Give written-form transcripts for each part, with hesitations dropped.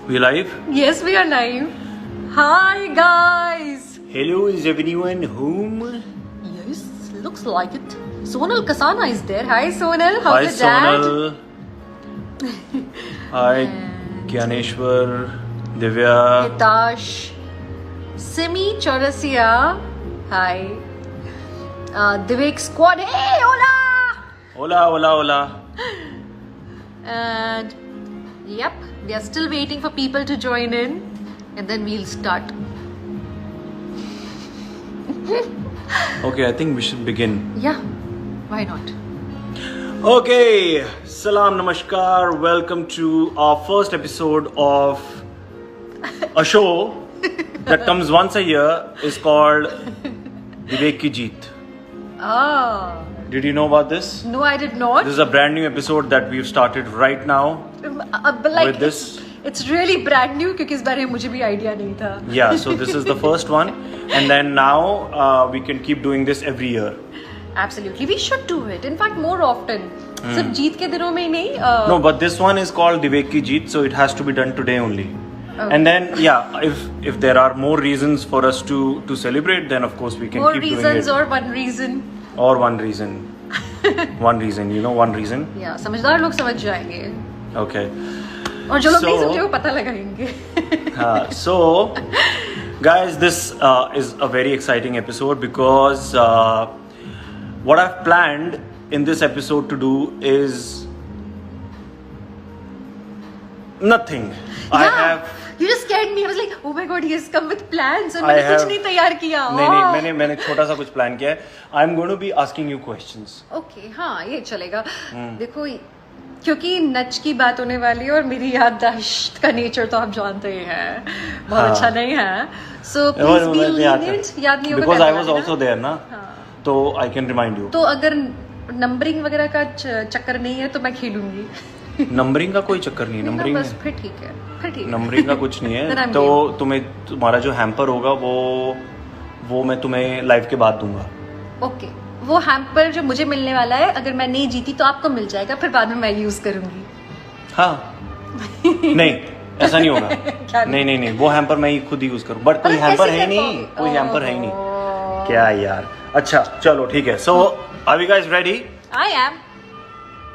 We live? Yes, we are live. Hi, guys. Hello, is everyone home? Yes, looks like it. Sonal Kasana is there. Hi, Sonal. Hi, How's your dad? Sonal. Hi, Gyaneshwar, Divya. Hitash. Simi Chaurasia. Hi. Divik Squad. Hey, hola! Hola, hola, hola. And yep, we are still waiting for people to join in, and then we'll start. Okay, I think we should begin. Yeah, why not? Okay, salam, namaskar. Welcome to our first episode of a show that comes once a year. Is called Vivek Ki Jeet. Ah, Did you know about this? no, I did not. This is a brand new episode that we've started right now. But like, with this. it's really brand new क्योंकि इस बारे में मुझे भी idea नहीं था. Yeah, so this is the first one, and then now we can keep doing this every year. Absolutely, we should do it. In fact, more often. सिर्फ जीत के दिनों में ही नहीं. No, but this one is called Vivek Ki Jeet, so it has to be done today only. Okay. And then yeah, if there are more reasons for us to celebrate, then of course we can More keep reasons doing it. or one reason. Or one reason. One reason, you know, one reason. Yeah, समझदार लोग समझ जाएंगे. Okay. और जो लोग नहीं So- समझे वो पता लगाएंगे. So, guys, this is a very exciting episode because what I've planned in this episode to do is nothing. I have. You just scared me. I was like, oh my god, he has come with plans. और I मैंने कुछ have- नहीं तैयार किया. नहीं मैंने छोटा सा कुछ प्लान किया है. I'm going to be asking you questions. Okay, हाँ, ये चलेगा. देखो, क्योंकि नच की बात होने वाली है और मेरी याददाश्त का नेचर तो आप जानते ही हैं, बहुत हाँ. अच्छा नहीं है. So please be lenient. याद नहीं होगा. Because I करने was वाली also ना. there ना. हाँ. तो I can remind you. तो अगर नंबरिंग वगैरह का चक्कर नहीं है तो मैं खेलूंगी. नंबरिंग का कोई चक्कर नहीं है. नंबरिंग बस फिर ठीक है. फिर ठीक है. नंबरिंग का कुछ नहीं Then है. I'm तो game. तुम्हें तुम्हारा जो हैम्पर होगा वो मैं तुम्हें लाइव के बाद दूंगा. ओके, वो हैम्पर जो मुझे मिलने वाला है, अगर मैं नहीं जीती तो आपको मिल जाएगा, फिर बाद में मैं यूज करूंगी. हाँ. नहीं, ऐसा नहीं होगा. क्या नहीं वो हैम्पर मैं ही खुद ही यूज करूँ. बट कोई मतलब हैम्पर कैसे है कर नहीं. पाओगे? कोई हैम्पर है ही नहीं. ओह. क्या यार. अच्छा चलो ठीक है. So are you guys ready? I am.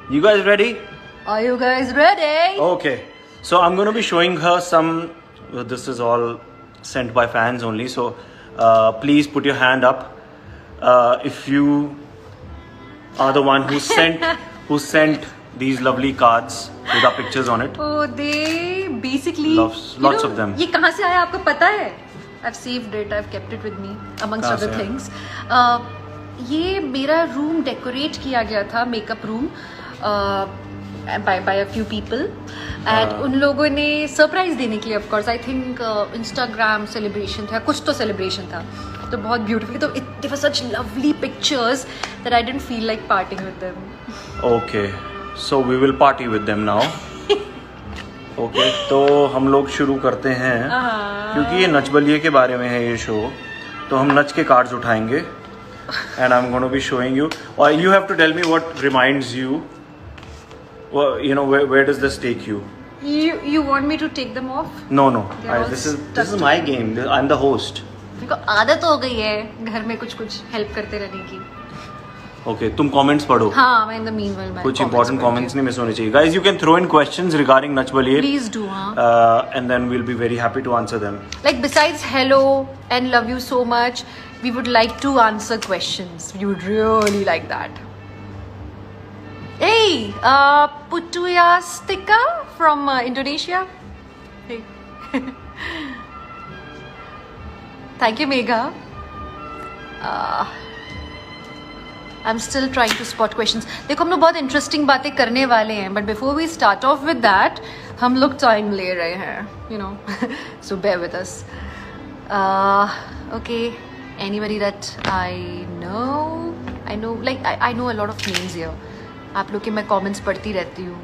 You guys ready? Are you guys ready? Okay. So I'm going to be showing her some. This is all sent by fans only. So please put your hand up if you are the one who sent these lovely cards with our pictures on it. Oh, they basically. Lots of them. ये कहाँ से आया आपको पता है? I've saved it. I've kept it with me amongst कहाँ other से things. ये मेरा रूम डेकोरेट किया गया था, makeup room, by a few people, and उन लोगों ने सरप्राइज देने के लिए, of course, I think Instagram celebration था, कुछ तो celebration था, तो बहुत beautiful. तो they were such lovely pictures that I didn't feel like parting with them. Okay. So we will party with them now. Okay. तो हम लोग शुरू करते हैं. क्योंकि ये नच बलिए के बारे में है ये शो, तो हम नच के कार्ड्स उठाएंगे. And I'm going to be showing you. Or you have to tell me what reminds you. Well, you know, where does this take you? You want me to take them off? No. They're all This is stuck my game. I'm the host. मेरे को आदत हो गई है घर में कुछ help करते रहने की. Okay, तुम comments पढ़ो. हाँ, मैं in the meanwhile मैं कुछ important comments नहीं miss होने चाहिए. Guys, you can throw in questions regarding Nach Baliye. Please do, हाँ. And then we'll be very happy to answer them. Like besides hello and love you so much, we would like to answer questions. We would really like that. Hey, Putuyastika from Indonesia. Hey. Thank you, Megha. I'm still trying to spot questions. देखो हम लोग बहुत interesting बातें करने वाले हैं, but before we start off with that, हम लोग time ले रहे हैं, you know, so bear with us. Okay, anybody that I know, like I know a lot of names here. आप लोग के मैं comments पढ़ती रहती हूँ.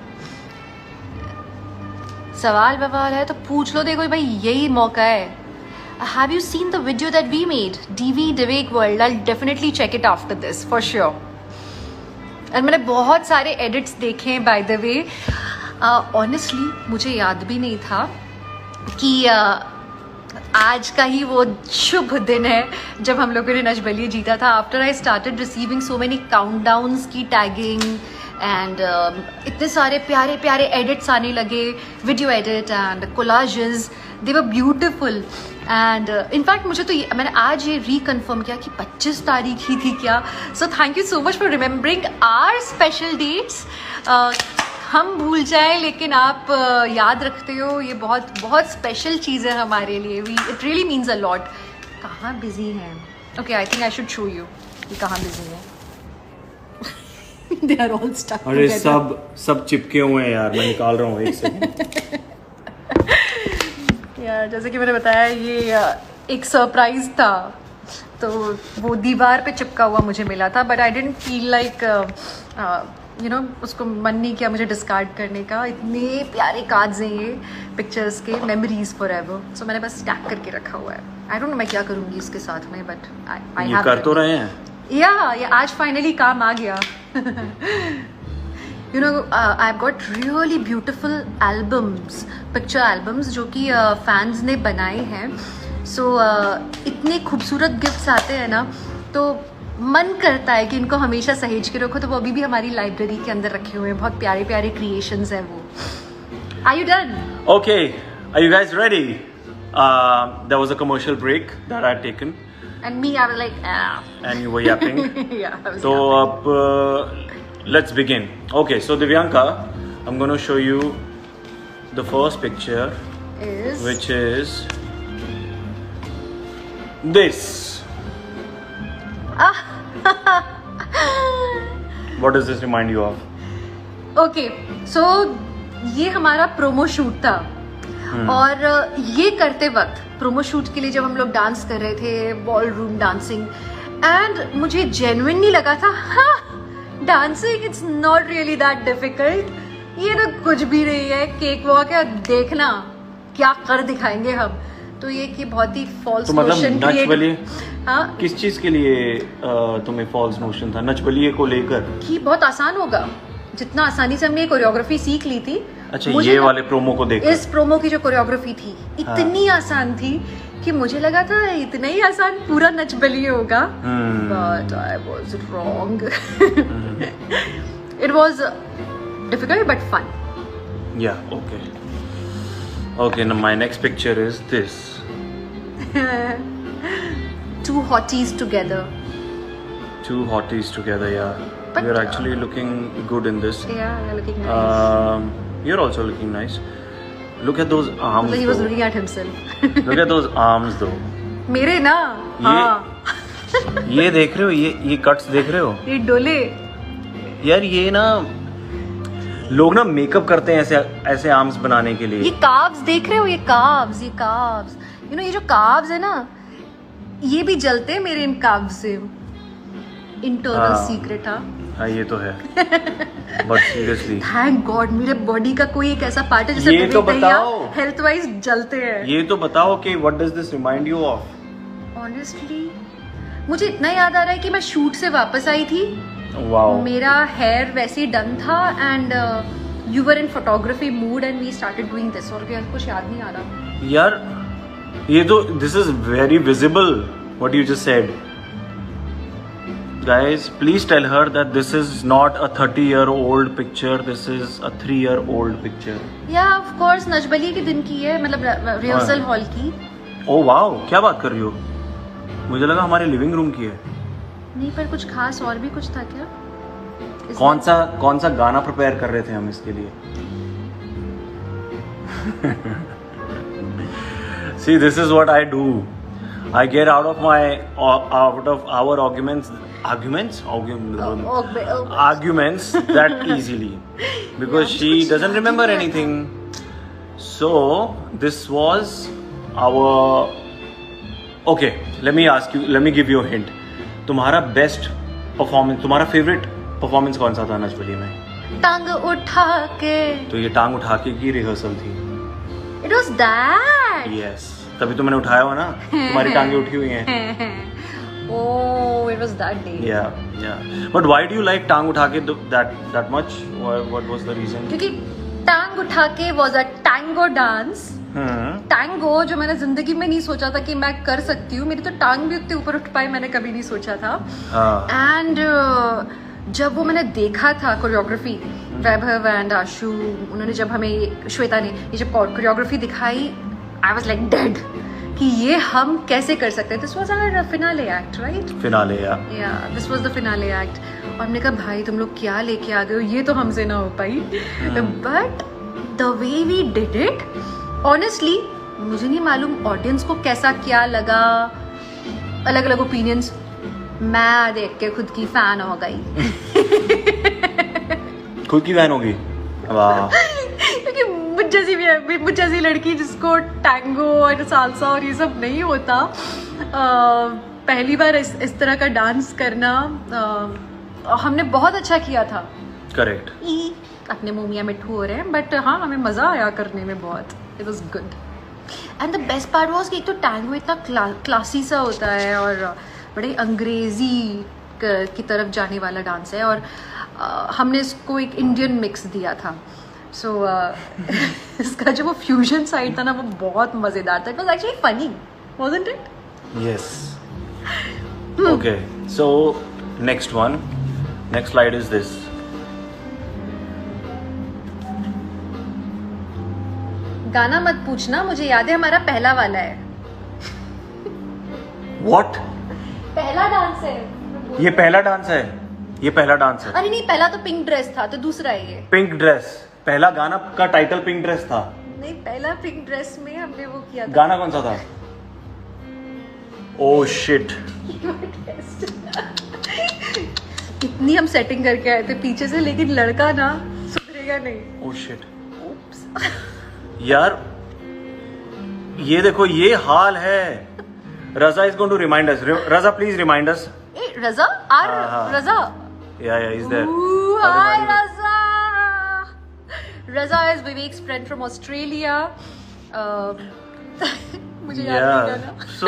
सवाल बवाल है तो पूछ लो. देखो भाई, यही मौका है. Have you seen the video that we made? DV Divek World. I'll definitely check it after this for sure. और मैंने बहुत सारे edits देखे हैं by the way. Honestly मुझे याद भी नहीं था कि आज का ही वो शुभ दिन है जब हम लोगों ने नच बलिए जीता था. After I started receiving so many countdowns की टैगिंग एंड इतने सारे प्यारे प्यारे एडिट्स आने लगे, video edit and collages, they were beautiful. And in fact मुझे तो मैंने आज ये रिकन्फर्म किया कि 25 तारीख ही थी क्या. So thank you so much for remembering our special dates. हम भूल जाएं लेकिन आप याद रखते हो, ये बहुत बहुत स्पेशल चीज़ है हमारे लिए. It really means a lot. कहाँ बिजी हैं? Okay, I think I should show you कि कहाँ बिजी है. They are all stuck अरे together. सब चिपके हुए हैं यार, मैं निकाल रहा हूँ एक सेकंड. यार जैसे कि मैंने बताया, ये एक सरप्राइज था, तो वो दीवार पे चिपका हुआ मुझे मिला था. But I didn't feel like you know, उसको मन नहीं किया मुझे डिस्कार्ड करने का. इतने प्यारे कार्ड्स हैं ये पिक्चर्स के, मेमोरीज फॉर एवर. सो मैंने बस स्टैक करके रखा हुआ है. आई डोंट नो मैं क्या करूँगी इसके साथ में, बट आई ये कर तो रहे हैं. या आज फाइनली काम आ गया. You know, I've got really beautiful albums, picture albums जो कि फैंस ने बनाए हैं. So इतने खूबसूरत गिफ्ट्स आते हैं ना, तो मन करता है कि इनको हमेशा सहेज के रखो. तो वो अभी भी हमारी लाइब्रेरी के अंदर रखे हुए हैं. बहुत प्यारे प्यारे क्रिएशंस हैं वो. Are you done? Okay, are you guys ready? There was a commercial break that I had taken. And me, I was like, And you were yapping. yeah, I was So yapping. let's begin. Okay, so Divyanka, I'm going to show you the first picture, which is this. What does this remind you of? Okay, so ये हमारा promo shoot था. और ये करते वक्त promo shoot के लिए जब हम लोग डांस कर रहे थे, बॉल रूम डांसिंग, एंड मुझे जेन्युइनली लगा था, हाँ dancing it's not really that difficult. ये तो कुछ भी नहीं है, केक वॉक है, देखना क्या कर दिखाएंगे हम. तो ये कि बहुत ही फॉल्स नोशन क्रिएट. हाँ, किस चीज के लिए तुम्हें फॉल्स नोशन था नच बलिए को लेकर? कि बहुत आसान होगा, जितना आसानी से हमने कोरियोग्राफी सीख ली थी. अच्छा, ये वाले प्रोमो को देखकर इस प्रोमो की जो कोरियोग्राफी थी इतनी आसान थी कि मुझे लगा था इतना ही आसान पूरा नच बलिए होगा. But I was wrong. It was difficult but fun. Yeah okay, now my next picture is this. Two hotties together. Yeah. But, You're actually looking good in this. Yeah, you're looking nice. You're also looking nice. Look at those arms. He was though. looking at himself. Look at those arms though. मेरे ना. हाँ. ये देख रहे हो, ये cuts देख रहे हो? ये डोले. यार ये ना लोग ना मेकअप करते हैं ऐसे आर्म्स बनाने के लिए. ये काव्स देख रहे हो? ये काव्स. यू नो, ये जो काव्स है ना, ये भी जलते हैं मेरे इन काव्स से. Internal secret. हाँ ये तो है. बट सीरियसली थैंक गॉड मेरे बॉडी का कोई एक ऐसा पार्ट है जिसे ये तो बताओ, हेल्थ वाइज जलते हैं. ये तो बताओ कि what does this remind you of? Honestly मुझे इतना याद आ रहा है कि मैं शूट से वापस आई थी. वाओ. मेरा हेयर वैसे ही डन था and you were in photography mood and we started doing this. और कुछ याद नहीं आ रहा यार. ये तो this is very visible what you just said. Guys, please tell her that this is not a 30-year-old picture. This is a 3-year-old picture. Yeah, of course. Nach Baliye के दिन की है, मतलब रिहर्सल हॉल की. Oh wow, क्या बात कर रही हो? मुझे लगा हमारे लिविंग रूम की है. नहीं, पर कुछ खास और भी कुछ था क्या? कौन सा गाना प्रिपेयर कर रहे थे हम इसके लिए? See, this is what I do. I get out of our arguments that easily because she doesn't remember anything. So this was our. Okay, let me give you a hint. तुम्हारा best performance, तुम्हारा favourite performance कौन सा था नच बलिए में? टांग उठा के. तो ये टांग उठा के की रिहर्सल थी. It was that. Yes. तभी तो मैंने उठाया हुआ ना. तुम्हारी टांगे उठी हुई हैं. Oh, it was that day. Yeah. But why do you like टांग उठा के that much? What was the reason? क्योंकि टांग उठा के was a tango dance tango जो मैंने जिंदगी में नहीं सोचा था कि मैं कर सकती हूँ, मेरी तो टांग भी उतने ऊपर उठ पाई मैंने कभी नहीं सोचा था। एंड जब वो मैंने देखा था कोरियोग्राफी, वैभव एंड आशु उन्होंने जब हमें, श्वेता ने ये जब कोरियोग्राफी दिखाई, आई वाज लाइक डेड कि ये हम कैसे कर सकते हैं। This was our finale act, right? Finale, yeah this was the finale act. और हमने कहा भाई तुम लोग क्या लेके आ गए हो, ये तो हमसे ना हो पाई। But the way we did it, honestly मुझे नहीं मालूम ऑडियंस को कैसा क्या लगा, अलग अलग ओपिनियंस। मैं देख के खुद की फैन हो गई। खुद की फैन होगी, वाह। क्योंकि मुझ जैसी लड़की जिसको टैंगो और सालसा और ये सब नहीं होता, पहली बार इस तरह का डांस करना, हमने बहुत अच्छा किया था। करेक्ट। अपने मुंह मियां मिट्ठू हो रहे हैं, बट हाँ हमें मजा आया करने में बहुत। It was good. And the best part was कि एक तो टैंगो इतना क्लासी सा होता है और बड़े अंग्रेजी की तरफ जाने वाला डांस है, और हमने इसको एक इंडियन मिक्स दिया था। सो इसका जो वो फ्यूजन साइड था ना, वो बहुत मजेदार था। It was actually funny, wasn't it? Yes. Okay, so next one, next slide is this. गाना मत पूछना, मुझे याद है हमारा पहला वाला है। What? पहला डांस है ये पहला डांस है, ये पहला डांस है। अरे नहीं, पहला तो पिंक ड्रेस था, तो दूसरा है ये। पिंक ड्रेस, पहला गाना का टाइटल पिंक ड्रेस था। नहीं, पहला पिंक ड्रेस में हमने वो किया था। गाना कौन सा था? Oh shit. इतनी हम सेटिंग करके आए थे पीछे से, लेकिन लड़का ना सुधरेगा नहीं। Oh shit. यार ये देखो, ये हाल है। Raza is going to remind us. Raza please remind us. Raza Raza yeah is there. Hi Raza. Raza is Vivek's friend from Australia. मुझे याद नहीं गाना। सो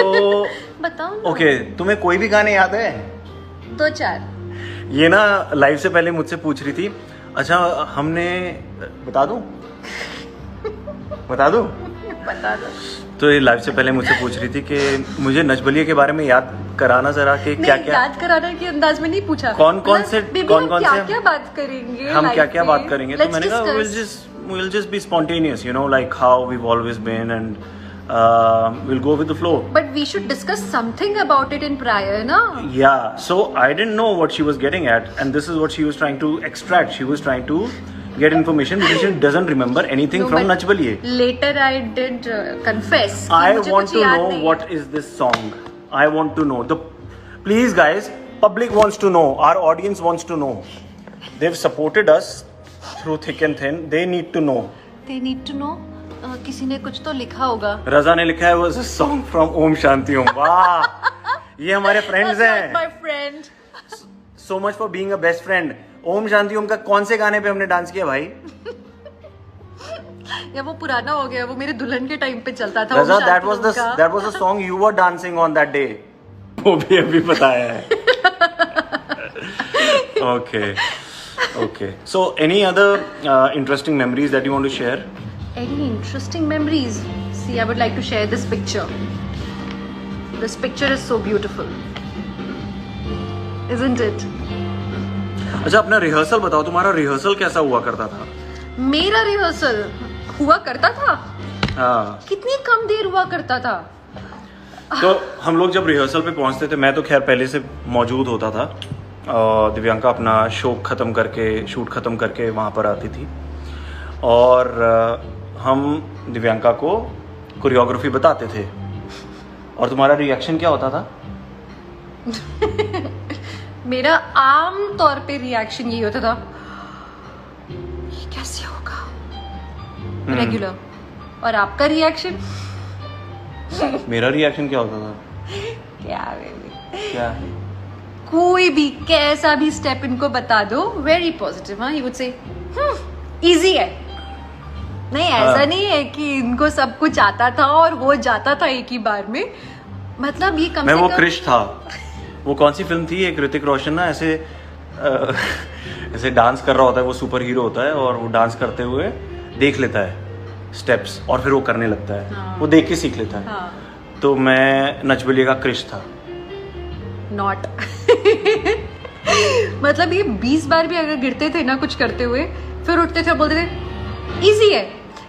बताओ ना। ओके, तुम्हें कोई भी गाने याद है? दो चार। ये ना लाइव से पहले मुझसे पूछ रही थी, अच्छा हमने, बता दूं? बता दूं? बता दो। तो ये लाइव से पहले मुझसे पूछ रही थी कि मुझे नच बलिए के बारे में याद कराना जरा कि क्या क्या याद कराना के अंदाज में नहीं पूछा। कौन कौन से क्या बात करेंगे, हम क्या क्या बात करेंगे। तो मैंने कहा we'll just be spontaneous, you know, like how we've always been, and we'll go with the flow. But we should discuss something about it in prior, na? Yeah, so I didn't know what she was getting at, and this is what she was trying to extract. She was trying to get information because she doesn't remember anything from Nach Baliye. Later I did confess. I want to know what is this song. I want to know. Please guys, public wants to know. Our audience wants to know. They've supported us through thick and thin. They need to know. They need to know. किसी ने कुछ तो लिखा होगा। रजा ने लिखा है was a song from Om Shanti Om. वाह, ये हमारे फ्रेंड्स हैं। My friend. So much for being a best friend. Om Shanti Om का कौन से गाने पे हमने डांस किया भाई? या वो पुराना हो गया, वो मेरे दुल्हन के टाइम पे चलता था। रजा, that was the song you were dancing on that day. वो भी अभी बताया है। Okay. So any other interesting memories that you want to share? Any interesting memories? See, I would like to share this picture. This picture is so beautiful, isn't it? अच्छा, अपना rehearsal बताओ, तुम्हारा rehearsal कैसा हुआ करता था? मेरा rehearsal हुआ करता था? हाँ। कितनी कम देर हुआ करता था? तो हम लोग जब रिहर्सल पे पहुंचते थे, मैं तो खैर पहले से मौजूद होता था, और दिव्यांका अपना शो खत्म करके, शूट खत्म करके वहाँ पर आती थी, और हम दिव्यांका को कोरियोग्राफी बताते थे, और तुम्हारा रिएक्शन क्या होता था? मेरा आम तौर पे रिएक्शन यही होता था, ये कैसे होगा, रेगुलर। और आपका रिएक्शन? मेरा रिएक्शन क्या होता था? क्या? कोई भी कैसा भी स्टेप इनको बता दो, वेरी पॉजिटिव। हाँ, ही वुड से इजी है। नहीं, ऐसा नहीं है कि इनको सब कुछ आता था और वो जाता था एक ही बार में। मतलब ये कम से कम। मैं वो क्रिश था। वो कौन सी फिल्म थी, एक ऋतिक रोशन ना ऐसे ऐसे डांस कर रहा होता है, वो सुपर हीरो होता है और वो डांस करते हुए देख लेता है, स्टेप्स और फिर वो करने लगता है। हाँ। वो देख के सीख लेता है। हाँ। तो मैं नच बलिए का क्रिश था। नॉट मतलब ये 20 बार भी अगर गिरते थे ना कुछ करते हुए, फिर उठते थे और बोलते थे इजी है।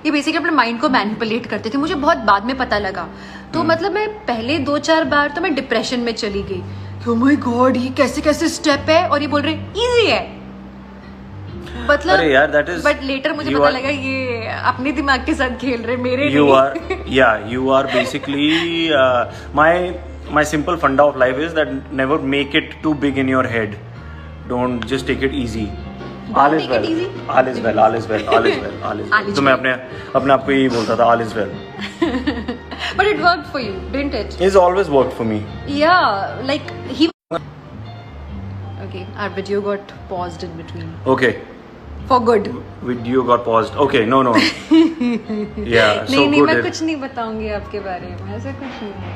ये बेसिकली अपने माइंड को मैनिपुलेट करते थे। मुझे बहुत बाद में पता लगा। तो मतलब मैं पहले 2-4 बार तो मैं डिप्रेशन में चली गई। ओह माय गॉड, ये कैसे कैसे स्टेप है और ये बोल रहे इजी है। मतलब अरे यार, that is, बट लेटर मुझे पता लगा ये अपने दिमाग के साथ खेल रहे, मेरे you नहीं। are you are basically my simple funda of life is that never make it too big in your head. Don't just take it easy. All is well. All is well. All is well. All is well. All is well. तो मैं अपने आप को यही बोलता था, all is well. But it worked for you, didn't it? It's always worked for me. Yeah, like he. Okay, our video got paused in between. Okay. For good. Video got paused. Okay, no. Yeah, so नहीं, good. मैं कुछ नहीं बताऊंगी आपके बारे में, ऐसा कुछ नहीं है।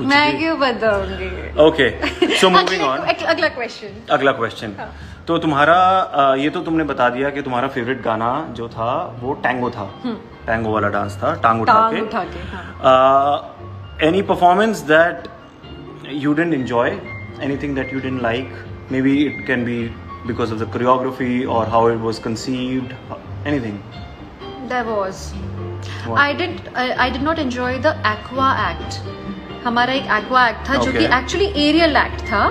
मैं क्यों बताऊंगी? Okay, so moving on. अगला क्वेश्चन। अगला क्वेश्चन। तो तुम्हारा ये तो तुमने बता दिया कि तुम्हारा फेवरेट गाना जो था वो टैंगो था। टैंगो वाला डांस था, टांग उठा के। हाँ। Any performance that you didn't enjoy? Anything that you didn't like? Maybe it can be because of the choreography or how it was conceived. Anything? There was. What? I did not enjoy the aqua act. हमारा एक aqua act था जो कि actually aerial act था,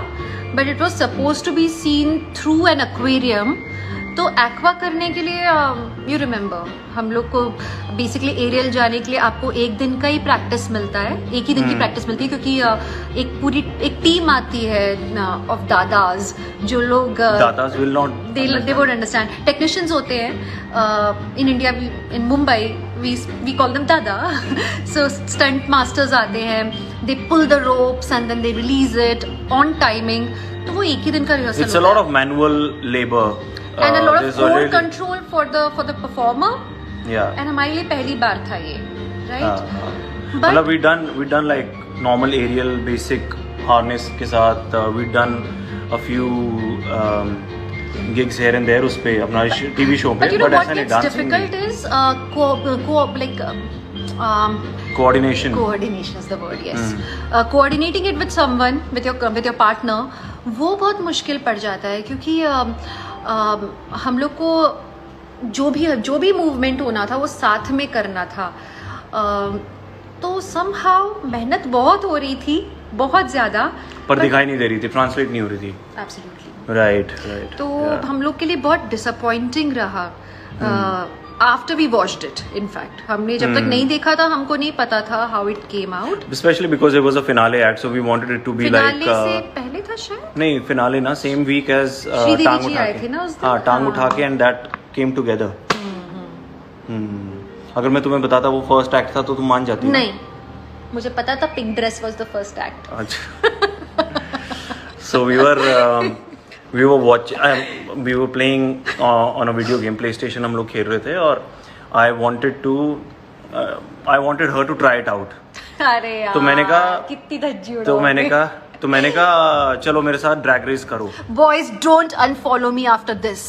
but it was supposed to be seen through an aquarium. तो aqua करने के लिए यू रिमेम्बर हम लोग को बेसिकली एरियल जाने के लिए आपको एक दिन का ही प्रैक्टिस मिलता है, एक ही दिन की प्रैक्टिस मिलती है, क्योंकि एक पूरी एक टीम आती है ऑफ दादाज जो लोग dadas will not they won't understand. Technicians होते हैं in India, in Mumbai we call them dada. So stunt masters आते हैं, they pull the ropes and then they release it on timing. तो वो एक ही दिन का rehearsal It's a lot of manual labor. And a lot of core control for the performer. Yeah. And हमारे लिए पहली बार था ये, right? मतलब we done like normal aerial basic harness के साथ we done a few gigs here and there उस पे अपना TV show पे. But you know what ऐसा gets difficult is coordination. Coordination is the word, yes. Coordinating it with someone, with your partner, वो बहुत मुश्किल पड़ जाता है, क्योंकि हम लोग को जो भी मूवमेंट होना था वो साथ में करना था। तो somehow मेहनत बहुत हो रही थी, बहुत ज़्यादा, पर दिखाई नहीं दे रही थी, ट्रांसलेट नहीं हो रही थी। Absolutely. राइट। तो हम लोग के लिए बहुत डिसअपॉइंटिंग रहा after we watched it. In fact हमने जब तक नहीं देखा था हमको नहीं पता था how it came out, especially because it was a finale act, so we wanted it to be like finale से पहले था शायद। नहीं, फिनाले ना सेम वीक एज टांग उठा थे ना उस दिन। हाँ, टांग उठा के एंड दैट केम टुगेदर। अगर मैं तुम्हें बताता वो फर्स्ट एक्ट था तो तुम मान जाती? नहीं, मुझे पता था pink dress was the first act. अच्छा। सो we were playing on a video game, PlayStation हम लोग खेल रहे थे, और I wanted her to try it out. अरे यार, तो मैंने कहा कितनी धज्जी उड़ाओगे। तो मैंने कहा चलो मेरे साथ ड्रैग रेस करो। Boys, don't unfollow me after this.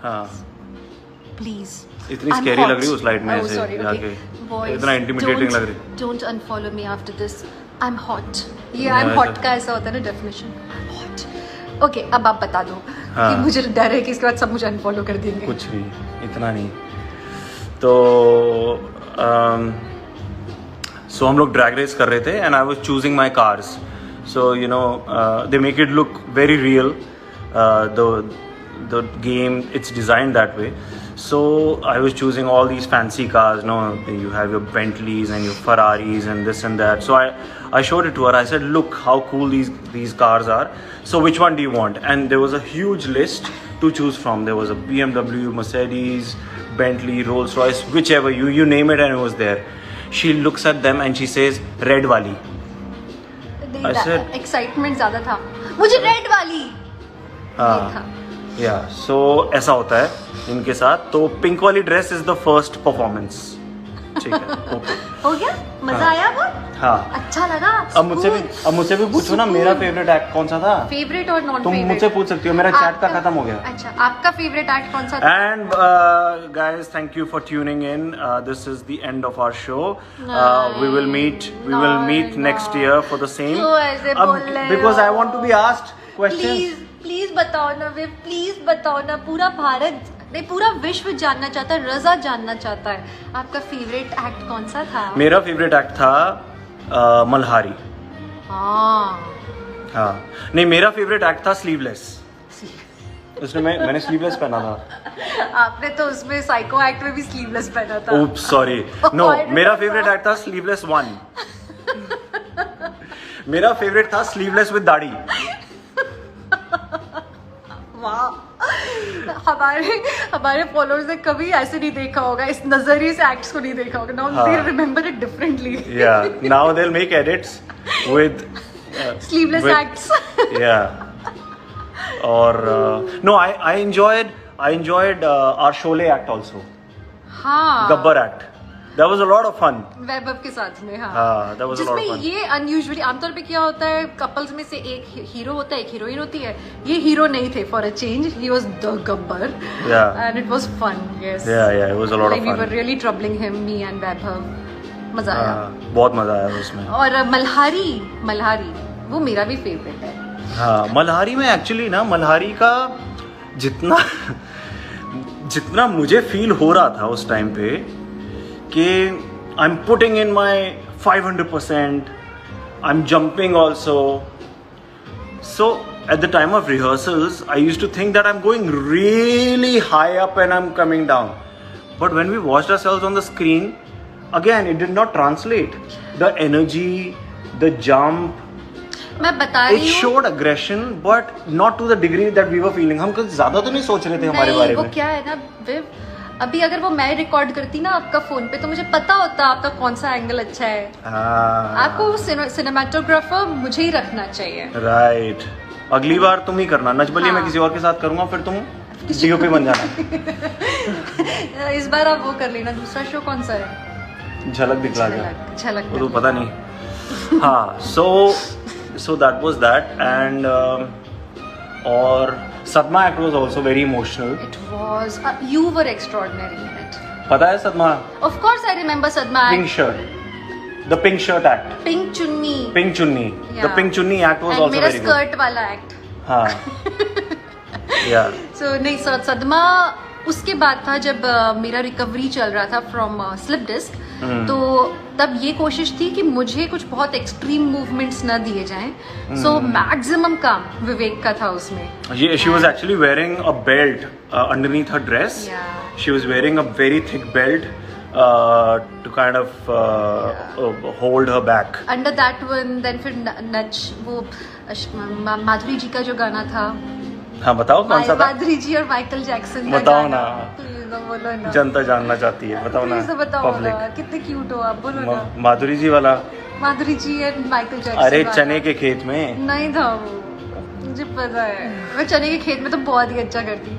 हाँ, Please. इतनी स्कैरी लग रही है उस लाइट में ऐसे जाके, इतना इंटिमिडेटिंग लग रही। Don't unfollow me after this. I'm hot. ये I'm hot का ऐसा होता है ना डेफिनेशन, hot. ओके, अब आप बता दो कि मुझे डर है कि इसके बाद सब मुझे अनफॉलो कर देंगे। कुछ भी, इतना नहीं। तो सो हम लोग ड्रैग रेस कर रहे थे and I was choosing my cars, so you know they make it look very real, the game, it's designed that way. So I was choosing all these fancy cars, you have your Bentleys and your Ferraris and this and that. So I showed it to her. I said, look how cool these cars are. So which one do you want? And there was a huge list to choose from. There was a BMW, Mercedes, Bentley, Rolls Royce, whichever, you name it, and it was there. She looks at them and she says, red wali. I said, excitement ज़्यादा था, मुझे red वाली। हाँ, या सो ऐसा होता है इनके साथ। तो पिंक वाली dress is the first performance, ठीक है, ओके। हो गया? मजा आया वो? हाँ। अच्छा लगा? अब मुझसे भी पूछो ना, मेरा फेवरेट एक्ट कौन सा था? फेवरेट और नॉन तुम फेवरेट? मुझसे पूछ सकती हो, मेरा चैट का खत्म हो गया। अच्छा, आपका फेवरेट एक्ट कौन सा था? And guys, thank you for tuning in. This is the end of our show. We will meet next year for the same. क्यों ऐसे बोल रहे हो? Because I want to be asked questions. Please बताओ ना वे, प्लीज बताओ ना। पूरा भारत नहीं, पूरा विश्व जानना चाहता है, रजा जानना चाहता है, आपका फेवरेट एक्ट कौन सा था? मेरा फेवरेट एक्ट था मल्हारी। हाँ, नहीं, मेरा फेवरेट एक्ट था स्लीवलेस। उसमें मैंने स्लीवलेस पहना था। आपने तो उसमें साइको एक्ट में भी स्लीवलेस पहना था। Oops, sorry. No, मेरा फेवरेट एक्ट था स्लीवलेस 1। मेरा फेवरेट था स्लीवलेस विद दाढ़ी। हमारे फॉलोअर्स ने कभी ऐसे नहीं देखा होगा, इस नजरिए से एक्ट्स को नहीं देखा होगा। Now they remember it differently. Yeah now they will make edits with sleeveless acts. Yeah और no, I enjoyed our Sholay act also. हाँ, Gabbar act, that was a lot of fun. Vaibhav के साथ में। हाँ, that was a lot of fun. जिसमें ये unusually, आमतौर पे क्या होता है, कपल्स में से एक हीरो होता है, एक हीरोइन होती है। ये हीरो नहीं थे, for a change he was the Gabbar. And it was fun. Yes, yeah, it was a lot of we fun. were really troubling him, me and वैभव। मजा आया, बहुत मजा आया उसमें। और मल्हारी वो मेरा भी फेवरेट है। हाँ, मल्हारी में एक्चुअली ना, मल्हारी का जितना मुझे फील हो रहा था उस टाइम पे कि I am putting in my 500%, I am jumping also. So at the time of rehearsals, I used to think that I'm going really high up and I'm coming down. But when we watched ourselves on the screen, again, it did not translate. The energy, the jump, मैं बता रही it हूँ, showed aggression, but not to the degree that we were feeling. हम कुछ ज्यादा तो नहीं सोच रहे थे हमारे बारे वो में। क्या है ना विव, अभी अगर वो मैं रिकॉर्ड करती ना आपका फोन पे, तो मुझे पता होता आपका कौन सा एंगल अच्छा है। आपको सिनेमेटोग्राफर मुझे ही रखना चाहिए। राइट, अगली बार तुम ही करना। नचबलिए मैं किसी और के साथ करूंगा, फिर तुम डीओपी बन जाना। इस बार आप वो कर लेना। दूसरा शो कौन सा है? झलक दिखला गया, झलक वो तो पता नहीं। हाँ, so that was that, and और सदमा act was also very emotional. It was. You were extraordinary in it. पता है सदमा? Of course I remember Sadma Pink act. shirt, the pink shirt act. Pink chunni. Pink chunni. Yeah. The pink chunni act was And also मेरा very good. Skirt वाला act. हाँ, yeah. So नहीं, सदमा उसके बाद था जब मेरा रिकवरी चल रहा था फ्रॉम स्लिप डिस्क। तो तब ये कोशिश थी कि मुझे कुछ बहुत एक्सट्रीम मूवमेंट्स न दिए जाएं। सो मैक्सिमम काम विवेक का था उसमें। She was actually wearing a belt underneath her dress. Yeah. She was wearing a very thick belt to kind of hold her back. Under that one then फिर नच, वो माधुरी जी का जो गाना था। हाँ, बताओ कौन सा था? माधुरी जी और माइकल जैक्सन का बताओ गाना। ना। प्लीज बोलो ना, जनता जानना चाहती है, बताओ ना। प्लीज बताओ ना, पब्लिक। कितने क्यूट हो आप, बोलो ना। माधुरी जी वाला? माधुरी जी एंड माइकल जैक्सन। अरे वाला। चने के खेत में नहीं था वो, मुझे पता है। मैं चने के खेत में तो बहुत ही अच्छा करती।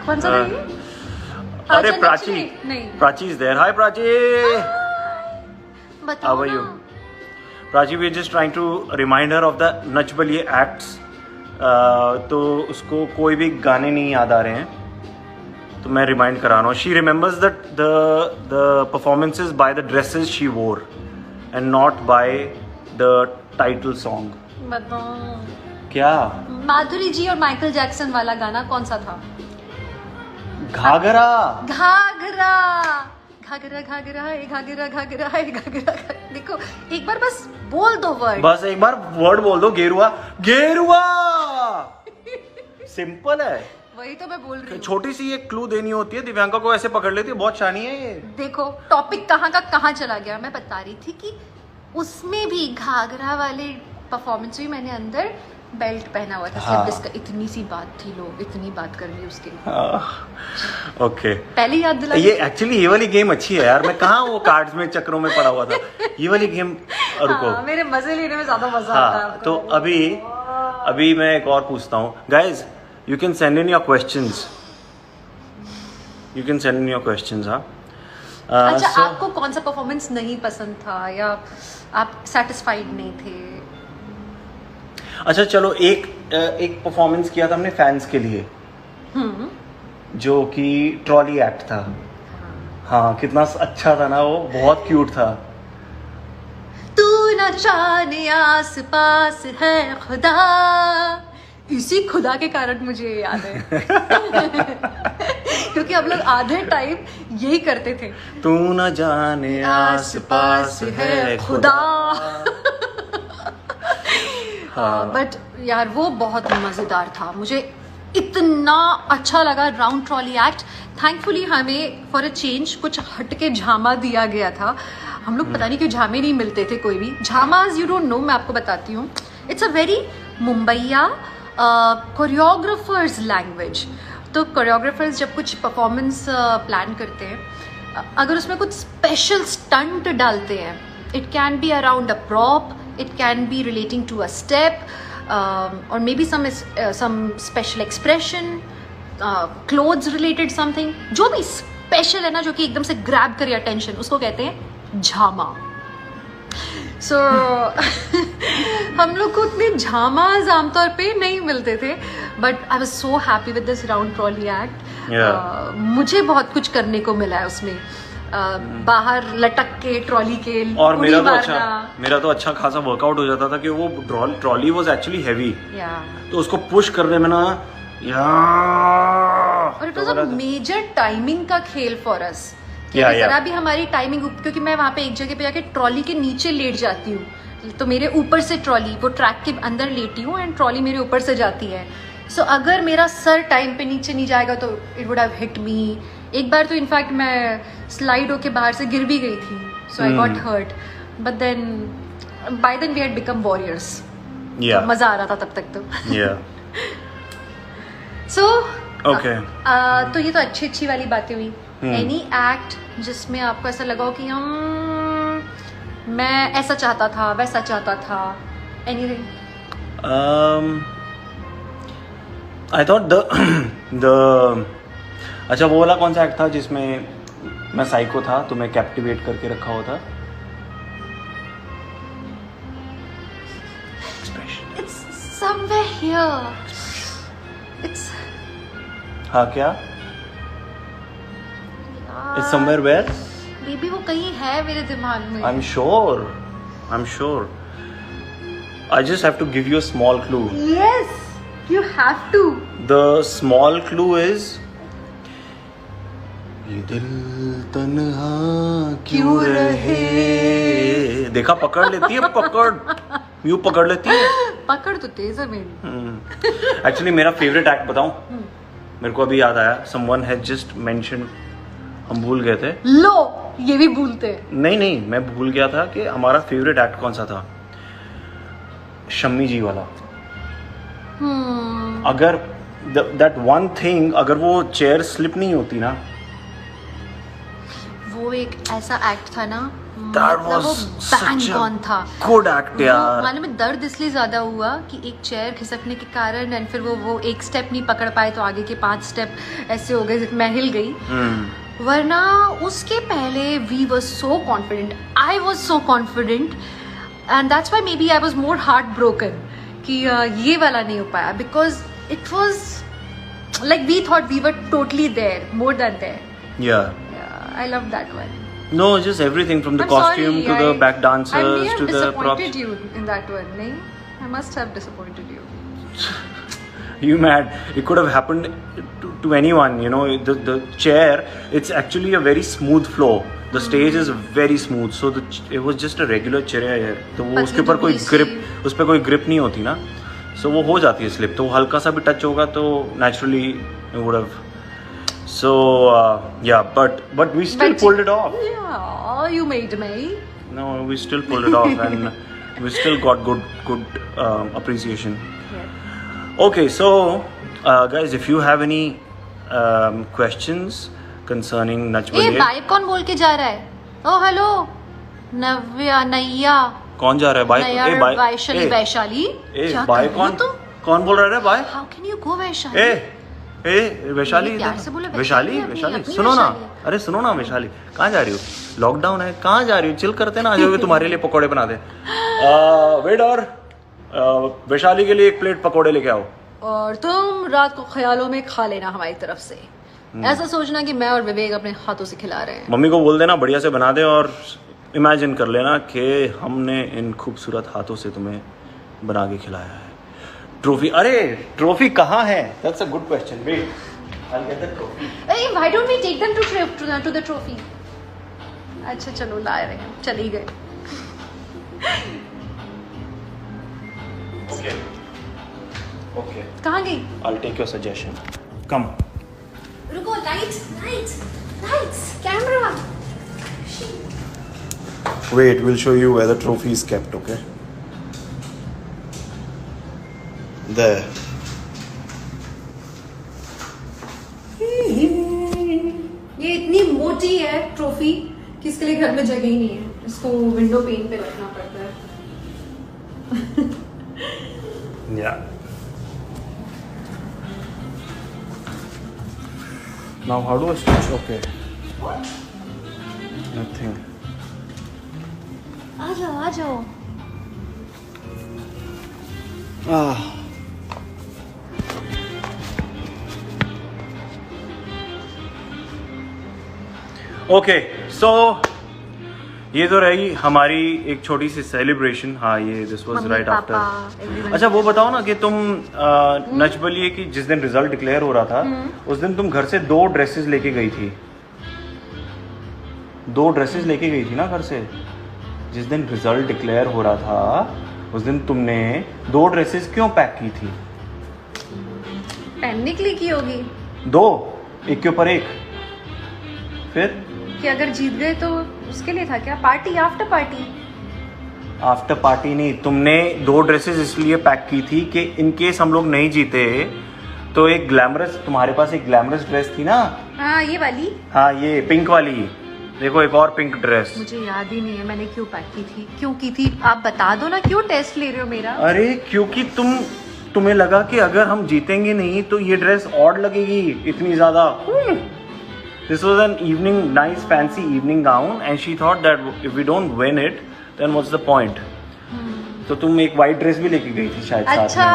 कौन सा था ये? अरे अच्छा, प्राची, नहीं, Prachi is there. Hi Prachi, बताओ how are ना। you? Prachi, we are just trying to remind her of the Nach Baliye acts. तो उसको कोई भी गाने नहीं याद आ रहे हैं, तो मैं रिमाइंड करा रहा हूँ. She remembers the performances by the dresses she वोर and not by the title song. बताओ क्या? माधुरी जी और माइकल जैक्सन वाला गाना कौन सा था? घाघरा. घाघरा घाघरा घाघरा है, घाघरा घाघरा है, घाघरा. देखो एक बार बस बोल दो वर्ड, बस एक बार वर्ड बोल दो. गेरुआ. गेरुआ. सिंपल है. वही तो मैं बोल रही हूँ. छोटी सी एक क्लू देनी होती है, दिव्यांका को ऐसे पकड़ लेती है. बहुत शानी है ये. देखो टॉपिक कहाँ का कहाँ चला गया. मैं बता रही थी कि उसमें भी घाघरा वाले परफॉर्मेंस में मैंने अंदर बेल्ट पहना हुआ था. हाँ. इसका इतनी सी बात थी, लोग इतनी बात कर ली उसके. ओके. पहले याद दिला. ये एक्चुअली ये वाली गेम अच्छी है यार. मैं कहाँ वो कार्ड्स में चक्रों में पड़ा हुआ था. ये वाली गेम रुको. हाँ, मेरे मजे लेने में ज्यादा मजा हाँ, आता है. तो अभी मैं एक और पूछता हूँ. Guys, you can send in your questions. You can send in your questions, huh? अच्छा, so- आपको कौन सा परफॉर्मेंस नहीं पसंद था या आप सेटिस्फाइड नहीं थे? अच्छा चलो, एक परफॉर्मेंस किया था हमने फैंस के लिए, जो कि ट्रॉली एक्ट था। हाँ, कितना अच्छा था ना वो, बहुत क्यूट था। तू न जाने आस पास है खुदा, इसी खुदा के कारण मुझे याद है क्योंकि हम लोग आधे टाइम यही करते थे, तू न जाने आस पास है खुदा। हाँ। बट यार वो बहुत मज़ेदार था, मुझे इतना अच्छा लगा राउंड ट्रॉली एक्ट। थैंकफुली हमें फॉर अ चेंज कुछ हटके झामा दिया गया था। हम लोग पता नहीं क्यों झामे नहीं मिलते थे कोई भी। झामाज यू डोंट नो, मैं आपको बताती हूँ, it's a very Mumbaiya choreographers language. तो कोरियोग्राफर्स जब कुछ परफॉर्मेंस प्लान करते हैं, अगर उसमें कुछ स्पेशल स्टंट डालते हैं, it can be around a prop, it can be relating to a step, or maybe some special expression, clothes related something, जो भी स्पेशल है ना, जो कि एकदम से ग्रैब करे अटेंशन, उसको कहते हैं झामा। सो हम लोग को उतने झामाज आमतौर पे नहीं मिलते थे, but I was so happy with this round trolley act. मुझे बहुत कुछ करने को मिला है उसमें, बाहर लटक के ट्रॉली के, और मेरा तो अच्छा खासा वर्कआउट हो जाता था कि वो ट्रॉली वाज एक्चुअली हैवी, तो उसको पुश करने में ना और it was a major timing का खेल फॉर अस। जरा भी हमारी टाइमिंग, क्योंकि मैं वहाँ पे एक जगह पे जाके ट्रॉली के नीचे लेट जाती हूँ, तो मेरे ऊपर से ट्रॉली, वो ट्रैक के अंदर लेटी हूँ एंड ट्रॉली मेरे ऊपर से जाती है। सो अगर मेरा सर टाइम पे नीचे नहीं जाएगा तो it would have hit me. एक बार तो इनफैक्ट मैं स्लाइड होके बाहर से गिर भी गई थी, so I got hurt, but then by then we had become warriors. मजा आ रहा था तब तक तो। सो ओके, तो ये तो अच्छी वाली बातें हुई। एनी एक्ट जिसमें आपको ऐसा लगा हो कि मैं ऐसा चाहता था, वैसा चाहता था, एनीथिंग? आई थॉट द अच्छा, वो वाला कौन सा एक्ट था जिसमें मैं साइको था, तो मैं कैप्टिवेट करके रखा हुआ था? It's somewhere here. It's हाँ, क्या? It's somewhere where? Maybe वो कहीं है मेरे दिमाग में। I'm sure. I just have to give you a small clue. Yes, you have to. The small clue is, ये दिल तन्हा क्यों रहे। देखा, पकड़ लेती है, यूं पकड़ लेती है। पकड़ तो तेज है मेरी। एक्चुअली मेरा फेवरेट एक्ट बताऊं, मेरे को अभी याद आया, समवन हैड जस्ट मेंशन, हम भूल गए थे। लो, ये भी भूलते। नहीं, मैं भूल गया था कि हमारा फेवरेट एक्ट कौन सा था। शम्मी जी वाला। अगर दैट वन थिंग, अगर वो चेयर स्लिप नहीं होती ना, वो एक ऐसा एक्ट था ना, That was such a good act यार। मालूम में दर्द इसलिए ज्यादा हुआ कि एक चेयर खिसकने के कारण, एंड फिर वो एक स्टेप नहीं पकड़ पाए, तो आगे के 5 स्टेप ऐसे हो गए, मैं हिल गई। वरना उसके पहले we were so confident, I was so confident, and that's why maybe I was more heart broken कि ये वाला नहीं हो पाया, because it was like we thought we were totally there, more than there. I love that one. No, just everything from the costume to the back dancers to the props. I disappointed you in that one, nahin? I must have disappointed you. You mad? It could have happened to anyone, you know. The chair, it's actually a very smooth floor. The stage is very smooth, so it was just a regular chair. तो वो उसके ऊपर कोई grip, उस पे कोई grip नहीं होती ना, so वो हो जाती है slip. तो हल्का सा भी touch होगा तो naturally it would have. So yeah, but we still pulled it off. Yeah, you made me. No, we still pulled it off, and we still got good appreciation. Yeah. Okay, so guys, if you have any questions concerning Nach Baliye, bike कौन बोल के जा रहा है? Oh hello, नैया। कौन जा रहा है बाइक? वैशाली। बाइक कौन बोल रहा है bike? How can you go Vaishali? ए वैशाली, ये प्यार से बोलो, वैशाली, अपनी- वैशाली अपनी सुनो ना, वैशाली। अरे सुनो ना वैशाली, कहाँ जा रही हो? लॉकडाउन है, कहाँ जा रही हो? चिल करते ना, आ जाओगे तुम्हारे लिए पकोड़े बना दे। वेट, और वैशाली के लिए एक प्लेट पकोड़े लेके आओ। और तुम रात को ख्यालों में खा लेना हमारी तरफ से। ऐसा सोचना कि मैं और विवेक अपने हाथों से खिला रहे हैं। मम्मी को बोल देना बढ़िया से बना दे, और इमेजिन कर लेना कि हमने इन खूबसूरत हाथों से तुम्हें बना के खिलाया है। ट्रॉफी, अरे ट्रॉफी कहाँ है? That's a good question. Wait, I will get the trophy. Hey, why don't we take them to the trophy? अच्छा चलो ला रहे हैं, चली गए। ओके ओके, कहाँ गई? I'll take your suggestion. Come. रुको, lights, camera. Wait, we'll show you where the trophy is kept, okay? There. ये इतनी मोटी है ट्रॉफी कि इसके लिए घर में जगह ही नहीं है, इसको विंडो पेन पे रखना पड़ता है। Yeah. Now how do I switch? Okay. Nothing. आ जाओ। Ah. Okay, so ये तो रही हमारी एक छोटी सी सेलिब्रेशन। हाँ, ये दिस वाज राइट आफ्टर। अच्छा वो बताओ ना कि तुम नच बलिए की जिस दिन रिजल्ट डिक्लेयर हो रहा था, उस दिन तुम घर से 2 ड्रेसेस लेके गई थी। 2 ड्रेसेस लेके गई थी ना घर से। जिस दिन रिजल्ट डिक्लेयर हो रहा था उस दिन तुमने 2 ड्रेसेस क्यों पैक की थी? पहनने के लिए की होगी 2, एक के ऊपर एक। फिर कि अगर जीत गए तो उसके लिए था क्या? Party, after party. After party नहीं, तुमने 2 ड्रेसेस इसलिए पैक की थी कि इन केस हम लोग नहीं जीते तो एक ग्लैमरस, तुम्हारे पास एक ग्लैमरस ड्रेस थी ना। हाँ, ये वाली। हाँ, ये पिंक वाली। देखो एक और पिंक ड्रेस। मुझे याद ही नहीं है मैंने क्यों पैक की थी, क्यों की थी। आप बता दो ना, क्यों टेस्ट ले रहे हो मेरा? अरे क्योंकि तुम्हें लगा कि अगर हम जीतेंगे नहीं तो ये ड्रेस ऑड लगेगी इतनी ज्यादा। This was an evening, nice fancy evening gown and she thought that if we don't win it then what's the point? तो तुम एक वाइट ड्रेस भी लेके गई थी शायद साथ अच्छा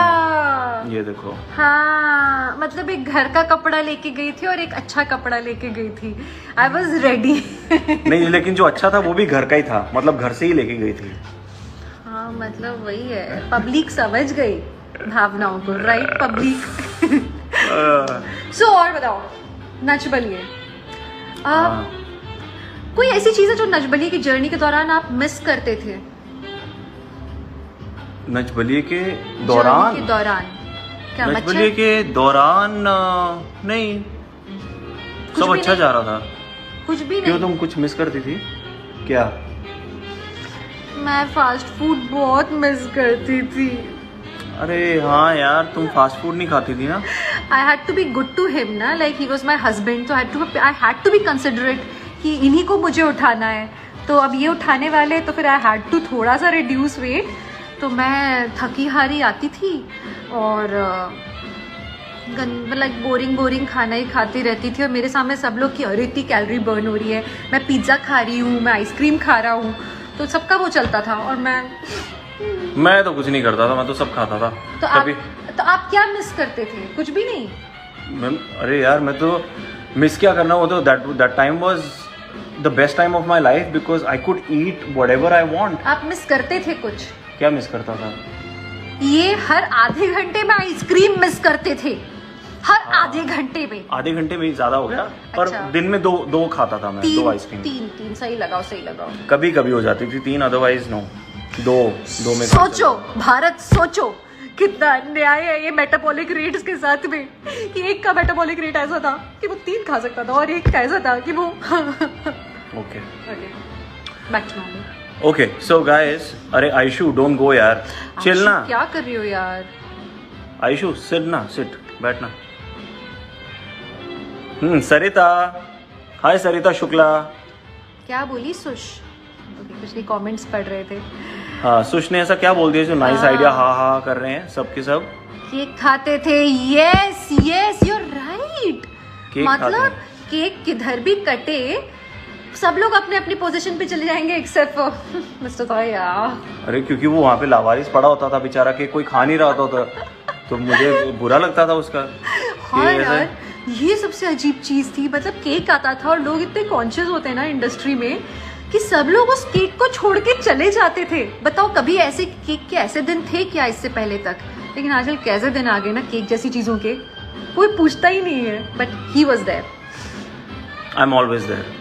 में। ये देखो। हाँ, मतलब एक घर का कपड़ा लेके गई थी और एक अच्छा कपड़ा लेके गई थी। I was ready. नहीं, लेकिन जो अच्छा था वो भी घर का ही था, मतलब घर से ही लेके गई थी। हाँ, मतलब वही है, पब्लिक समझ गई भावनाओं को, राइट? पब्लिक। सो और बताओ, नच बलिए। कोई ऐसी चीज है जो नच बलिए की जर्नी के दौरान आप मिस करते थे? नच बलिए के दौरान? जर्नी के दौरान क्या? नच बलिए के दौरान नहीं, सब अच्छा जा रहा था। कुछ भी क्यों, नहीं? तुम कुछ मिस करती थी क्या? मैं फास्ट फूड बहुत मिस करती थी। अरे हाँ यार, तुम फास्ट फूड नहीं खाती थी ना। I had to be good to him ना, like he was my husband, so I had to be considerate कि इन्हीं को मुझे उठाना है। तो अब ये उठाने वाले, तो फिर I had to थोड़ा सा reduce weight। तो मैं थकी हारी आती थी और लाइक बोरिंग खाना ही खाती रहती थी, और मेरे सामने सब लोग की अरे इतनी कैलोरी बर्न हो रही है, मैं पिज्ज़ा खा रही हूँ, मैं आइसक्रीम खा रहा हूँ, तो सबका वो चलता था और मैं तो कुछ नहीं करता था, मैं तो सब खाता था। तो कभी आप क्या मिस करते थे? कुछ भी नहीं। अरे यार, मैं तो मिस क्या करना, वो तो that time was the best time of my life because I could eat whatever I want. आप मिस करते थे कुछ? क्या मिस करता था? ये हर आधे घंटे में आइसक्रीम मिस करते थे, हर आधे घंटे में। आधे घंटे में ज्यादा हो गया, पर अच्छा। दिन में दो खाता था मैं, 2 आइसक्रीम। तीन सही लगाओ। कभी कभी हो जाती थी 3, अदरवाइज नो। दो में सोचो भारत, सोचो कितना अन्याय है ये मेटाबॉलिक रेट्स के साथ में, कि एक का मेटाबॉलिक रेट ऐसा था कि वो 3 खा सकता था और एक का ऐसा था कि वो okay back to normal. Okay so guys, अरे आयशु डोंट गो यार, चिल ना। क्या कर रही हो यार? आयशु सिट बैठना। सरिता, हाय सरिता शुक्ला। क्या बोली सुश? कुछ नहीं, कमेंट्स पढ़ रहे थे। हाँ, सुश ने ऐसा क्या बोल दिया जो नाइस आइडिया हा कर रहे हैं सब के सब? केक खाते थे। Yes you are right. Eat, cake मतलब केक किधर भी कटे सब लोग अपने अपनी पोजीशन पे चले जाएंगे एक्सेप्ट फॉर मिस्टर ताया। अरे क्योंकि वो वहाँ पे लावारिस पड़ा होता था बेचारा, केक कोई खा नहीं रहा था तो मुझे बुरा लगता था उसका। हाँ यार, ये सबसे अजीब चीज थी, मतलब केक आता था और लोग इतने कॉन्शियस होते हैं ना इंडस्ट्री में कि सब लोग उस केक को छोड़ के चले जाते थे। बताओ कभी ऐसे केक के ऐसे दिन थे क्या इससे पहले तक? लेकिन आजकल कैसे दिन आ गए ना केक जैसी चीजों के, कोई पूछता ही नहीं है। But he was there. I am always there,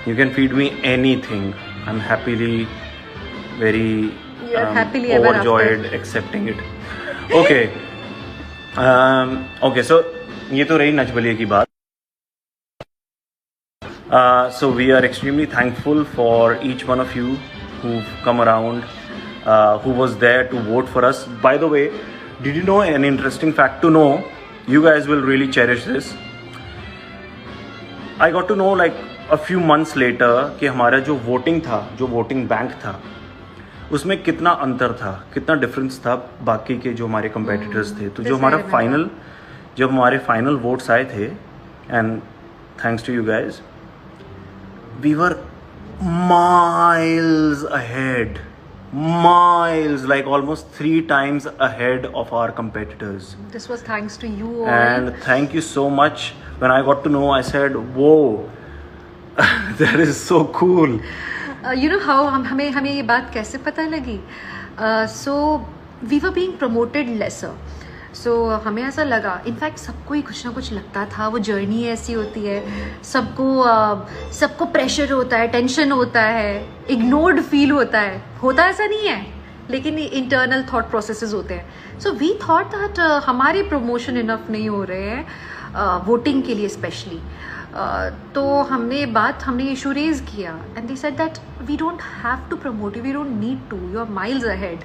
you can feed me anything, I'm happily very happily overjoyed accepting it. Okay, okay, so ये तो रही नच बलिए की बात। So we are extremely thankful for each one of you who've come around, who was there to vote for us. By the way, did you know an interesting fact to know? You guys will really cherish this. I got to know like a few months later कि हमारा जो voting था, जो voting bank था, उसमें कितना अंतर था, कितना डिफरेंस था बाकी के जो हमारे कंपेटिटर्स थे। तो जो हमारे फाइनल वोट्स आए थे, and thanks to you guys, we were miles ahead, miles, like almost 3 times ahead of our competitors. This was thanks to you all. And thank you so much. When I got to know, I said, whoa, that is so cool. You know how हमें ये बात कैसे पता लगी? So we were being promoted lesser. So हमें ऐसा लगा, in fact सबको ही कुछ ना कुछ लगता था, वो जर्नी ऐसी होती है, सबको प्रेशर होता है, टेंशन होता है, इग्नोर्ड फील होता ऐसा नहीं है, लेकिन इंटरनल थॉट प्रोसेसेस होते हैं। सो वी थॉट दैट हमारे प्रमोशन इनफ नहीं हो रहे हैं वोटिंग के लिए स्पेशली। तो हमने इशू रेज किया and they said that we don't have to promote you, we don't need to, you are miles ahead,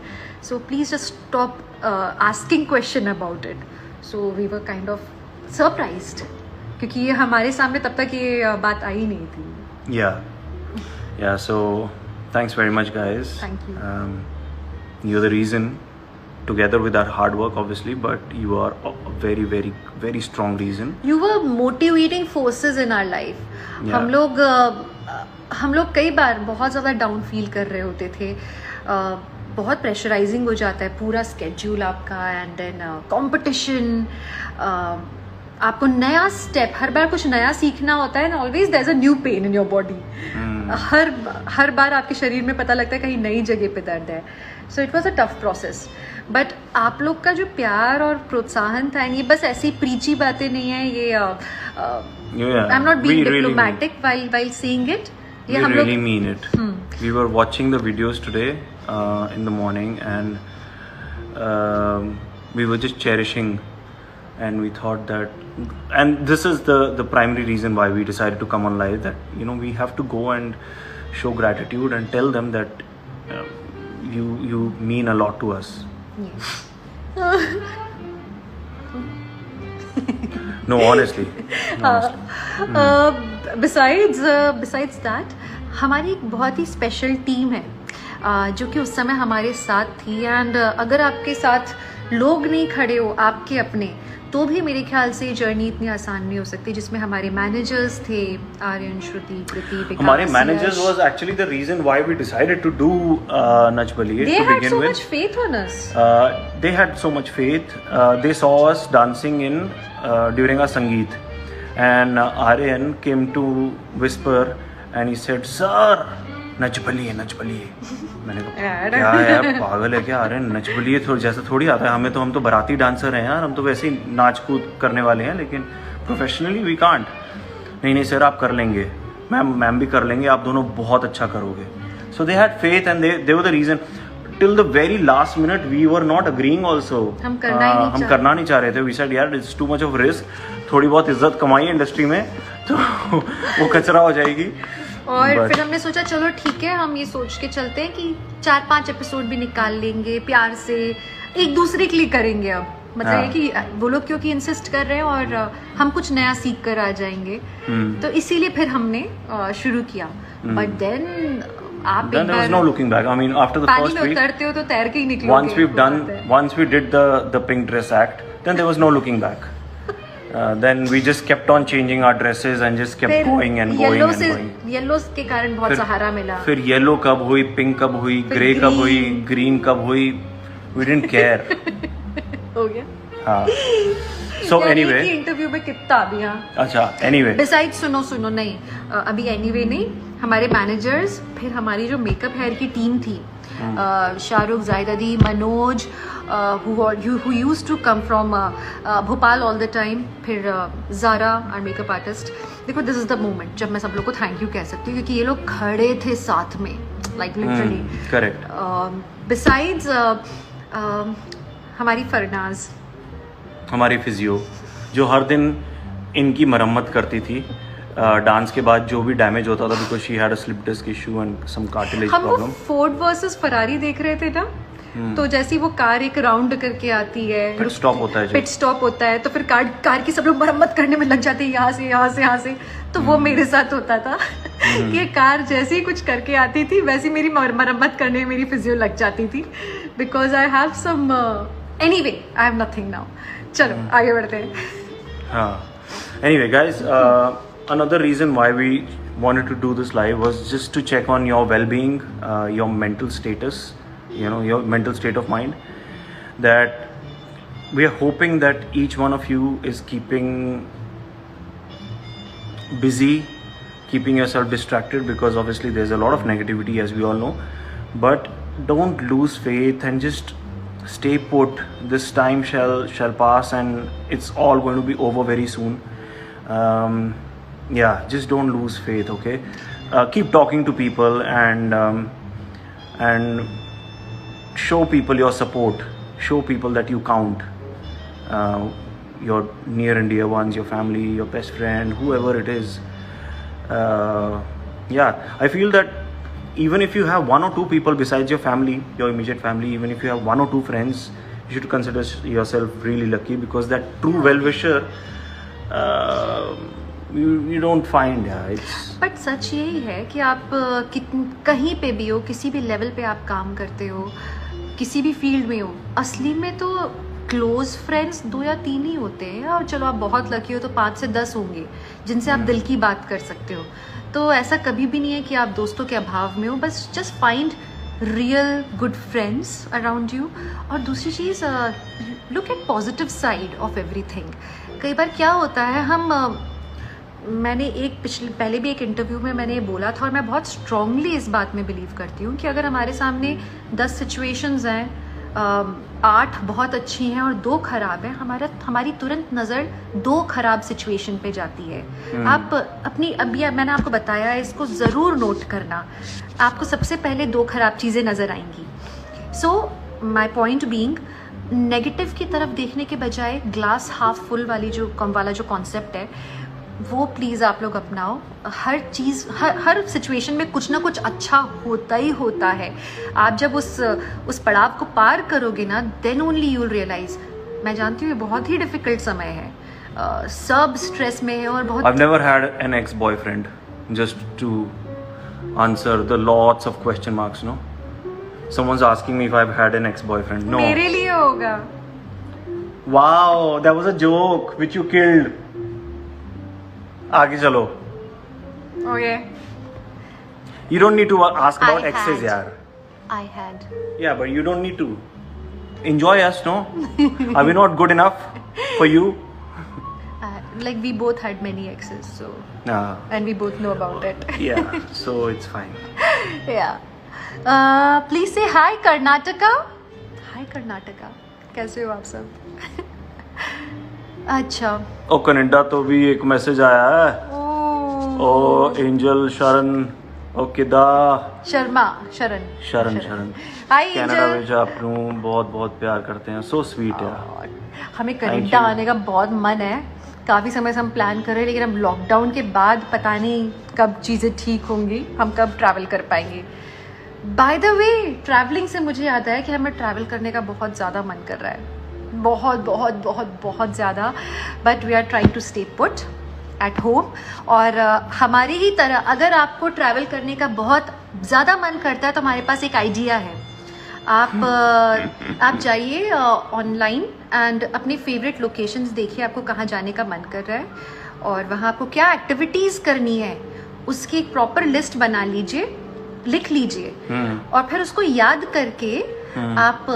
so please just stop asking question about it. So we were kind of surprised, क्योंकि ये हमारे सामने तब तक ये बात आई नहीं थी। Yeah, so thanks very much guys. Thank you. You're the reason, together with our hard work obviously, but you are a very very very strong reason. You were motivating forces in our life. Yeah. हम लोग कई बार बहुत ज़्यादा down feel कर रहे होते थे, बहुत प्रेशराइजिंग हो जाता है पूरा स्केड्यूल आपका, एंड देन कंपटीशन, आपको नया स्टेप, हर बार कुछ नया सीखना होता है, and always there is a new pain in your body. हर बार आपके शरीर में पता लगता है कहीं नई जगह पे दर्द है। So it was a tough process, but आप लोग का जो प्यार और प्रोत्साहन था, ये बस ऐसी प्रीची बातें नहीं है, ये I am not being diplomatic while seeing it. We really mean it. We were watching the videos today in the morning, and we were just cherishing, and we thought that, and this is the primary reason why we decided to come on live, that we have to go and show gratitude and tell them that you mean a lot to us. Yes. No, honestly. Besides that, हमारी एक बहुत ही special team है जो कि उस समय हमारे साथ थी, एंड अगर आपके साथ लोग नहीं खड़े हो आपके अपने, तो भी मेरे ख्याल से जर्नी इतनी आसान नहीं हो सकती। जिसमें हमारे मैनेजर्स थे, आर्यन, श्रुति, कृति, विकास। हमारे managers was actually the reason why we decided to do Nach Baliye to begin with. They had so much faith on us. They had so much faith. They saw us dancing in during our sangeet, and Aryan came to whisper and he said, "Sir, Nach Baliye, Nach Baliye." मैंने कहा क्या यार, पागल है क्या आर्यन, नच बलिए जैसा थोड़ी आता है हमें, तो हम तो बाराती डांसर हैं यार, हम तो वैसे ही नाच कूद करने वाले हैं, लेकिन प्रोफेशनली वी कांट। नहीं सर, आप कर लेंगे, मैम भी कर लेंगे, आप दोनों बहुत अच्छा करोगे। So they had faith and they were the reason. Till the very last minute we were not agreeing also, हम करना नहीं चाह रहे थे। वी सेड यार it's too much of risk, थोड़ी बहुत इज्जत कमाई इंडस्ट्री में तो वो कचरा हो जाएगी। और फिर हमने सोचा चलो ठीक है, हम ये सोच के चलते हैं कि 4-5 एपिसोड भी निकाल लेंगे, प्यार से एक दूसरे के लिए करेंगे। अब मतलब ये कि वो लोग क्योंकि इंसिस्ट कर रहे हैं और हम कुछ नया सीख कर आ जाएंगे, तो इसीलिए फिर हमने शुरू किया। बट देन आप then there was no looking back. I mean, after the first week, उतरते हो तो तैर के ही निकलोगे। once we did the pink dress act, then there was no looking back. Then we just kept on changing our dresses and just kept going and going and going. Yellow के कारण बहुत सहारा मिला. फिर येलो कब हुई, pink कब हुई, grey कब हुई, ग्रीन कब हुई, we didn't care. हो गया. हाँ. So anyway. इंटरव्यू में कितना अभी हाँ. अच्छा. Anyway. Besides सुनो नहीं. अभी anyway नहीं. हमारे मैनेजर्स, फिर हमारी जो मेकअप हेयर की टीम थी, Shahrukh, जायदादी, Manoj, who used to come from Bhopal all the time, फिर ज़ारा our makeup artist. देखो this is the moment जब मैं सब लोग को थैंक यू कह सकती हूँ, क्योंकि ये लोग खड़े थे साथ में, like literally. Correct. Besides हमारी फरनाज, हमारी फिजियो, जो हर दिन इनकी मरम्मत करती थी डांस के बाद जो भी डैमेज होता था, because she had a slip disc issue and some cartilage problem. हम फोर्ड वर्सेस फरारी देख रहे थे ना, तो जैसी वो कार एक राउंड करके आती है, पिट स्टॉप होता है, तो फिर कार की सब लोग मरम्मत करने में लग जाते हैं, यहाँ से. तो वो मेरे साथ होता था कि कार जैसे ही कुछ करके आती थी वैसी मेरी मरम्मत करने में मेरी फिजियो लग जाती थी, because I have some anyway I have nothing now. चलो आगे बढ़ते हैं. हाँ. Anyway guys, another reason why we wanted to do this live was just to check on your well-being, your mental status, you know, your mental state of mind. That we are hoping that each one of you is keeping busy, keeping yourself distracted, because obviously there's a lot of negativity, as we all know. But don't lose faith and just stay put. This time shall pass and it's all going to be over very soon. Yeah, just don't lose faith, okay? Keep talking to people and show people your support. Show people that you count. Your near and dear ones, your family, your best friend, whoever it is. Yeah, I feel that even if you have one or two people besides your family, your immediate family, even if you have one or two friends, you should consider yourself really lucky, because that true well-wisher you don't find. But सच यही है कि आप कहीं पे भी हो, किसी भी लेवल पे आप काम करते हो, किसी भी फील्ड में हो, असली में तो क्लोज फ्रेंड्स 2 या 3 ही होते हैं, और चलो आप बहुत लकी हो तो 5 से 10 होंगे जिनसे आप दिल की बात कर सकते हो. तो ऐसा कभी भी नहीं है कि आप दोस्तों के अभाव में हो. बस just find real good friends around you. और दूसरी चीज़, look at positive side of everything. कई बार क्या होता है, मैंने पहले भी एक इंटरव्यू में मैंने ये बोला था, और मैं बहुत स्ट्रांगली इस बात में बिलीव करती हूँ कि अगर हमारे सामने 10 सिचुएशंस हैं, 8 बहुत अच्छी हैं और 2 खराब हैं, हमारी तुरंत नज़र 2 खराब सिचुएशन पे जाती है. आप अपनी, अभी मैंने आपको बताया है, इसको ज़रूर नोट करना. आपको सबसे पहले 2 खराब चीज़ें नज़र आएंगी. सो माई पॉइंट बीइंग, नेगेटिव की तरफ देखने के बजाय ग्लास हाफ फुल वाला जो कॉन्सेप्ट है, वो प्लीज़ आप लोग अपनाओ. हर चीज़, हर सिचुएशन में कुछ ना कुछ अच्छा होता ही होता है. आप जब उस पड़ाव को पार करोगे ना, then only you will realise. मैं जानती हूँ ये बहुत ही डिफिकल्ट समय है, सब स्ट्रेस में है और बहुत. I've never had an ex-boyfriend, just to answer the lots of question marks, no? Someone's asking me if I've had an ex-boyfriend. No. मेरे लिए होगा. Wow, that was a joke which you killed. आगे चलो. Okay. You don't need to ask about exes, यार. I had. Yeah, but you don't need to. Enjoy us, no? Are we not good enough for you? Like we both had many exes, so. And we both know about it. Yeah, so it's fine. Yeah. Please say hi, Karnataka. Hi, Karnataka. कैसे हो आप सब? अच्छा. ओ Canada तो भी एक message आया है. ओ एंजल शरण, ओ किदा शरण हाय कनाडा ਵਿੱਚ ਆਪ ਨੂੰ बहुत बहुत प्यार करते हैं. सो स्वीट है. हमें कनाडा आने का बहुत मन है. काफ़ी समय से हम प्लान कर रहे हैं, लेकिन हम लॉकडाउन के बाद पता नहीं कब चीज़ें ठीक होंगी, हम कब ट्रैवल कर पाएंगे. बाय द वे, ट्रैवलिंग से मुझे याद है कि हमें ट्रैवल करने का बहुत ज़्यादा मन कर रहा है, बहुत बहुत बहुत बहुत ज़्यादा. But we are trying to stay put at home. और हमारी ही तरह अगर आपको ट्रैवल करने का बहुत ज़्यादा मन करता है तो हमारे पास एक आइडिया है. आप जाइए ऑनलाइन एंड अपने फेवरेट लोकेशंस देखिए, आपको कहाँ जाने का मन कर रहा है और वहाँ आपको क्या एक्टिविटीज़ करनी है उसकी एक प्रॉपर लिस्ट बना लीजिए, लिख लीजिए और फिर उसको याद करके आप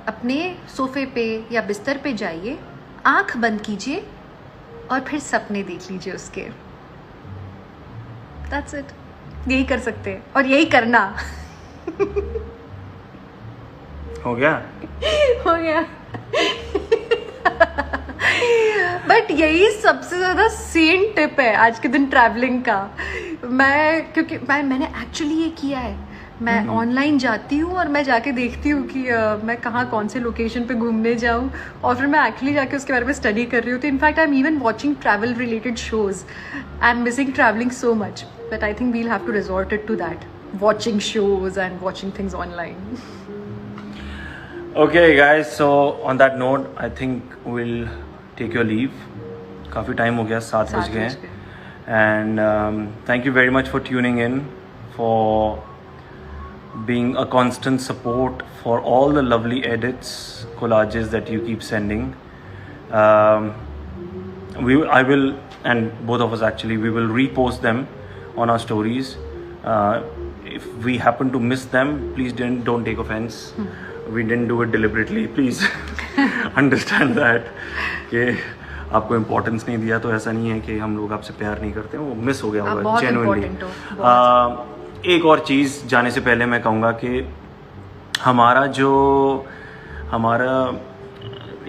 अपने सोफे पे या बिस्तर पे जाइए, आंख बंद कीजिए और फिर सपने देख लीजिए उसके। That's it. यही कर सकते हैं और यही करना। हो गया हो गया। बट यही सबसे ज्यादा सेम टिप है आज के दिन ट्रैवलिंग का। क्योंकि मैंने एक्चुअली ये किया है, मैं ऑनलाइन जाती हूँ और मैं जाके देखती हूँ कि मैं कहाँ कौन से लोकेशन पे घूमने जाऊँ और फिर मैं एक्चुअली जाके उसके बारे में स्टडी कर रही हूँ। तो in fact I am even watching travel related shows. I am missing travelling so much that I think we'll have to resort it to that, watching shows and watching things online. Okay guys, so on that note I think we'll take your leave. काफ़ी time हो गया, 7 बज गए and thank you very much for tuning in, for being a constant support, for all the lovely edits, collages that you keep sending. I will, and both of us actually, we will repost them on our stories. If we happen to miss them, please don't take offense. We didn't do it deliberately, please understand that कि आपको importance नहीं दिया तो ऐसा नहीं है कि हम लोग आपसे प्यार नहीं करते, वो मिस हो गया होगा जेन्युइनली। एक और चीज़ जाने से पहले मैं कहूँगा कि हमारा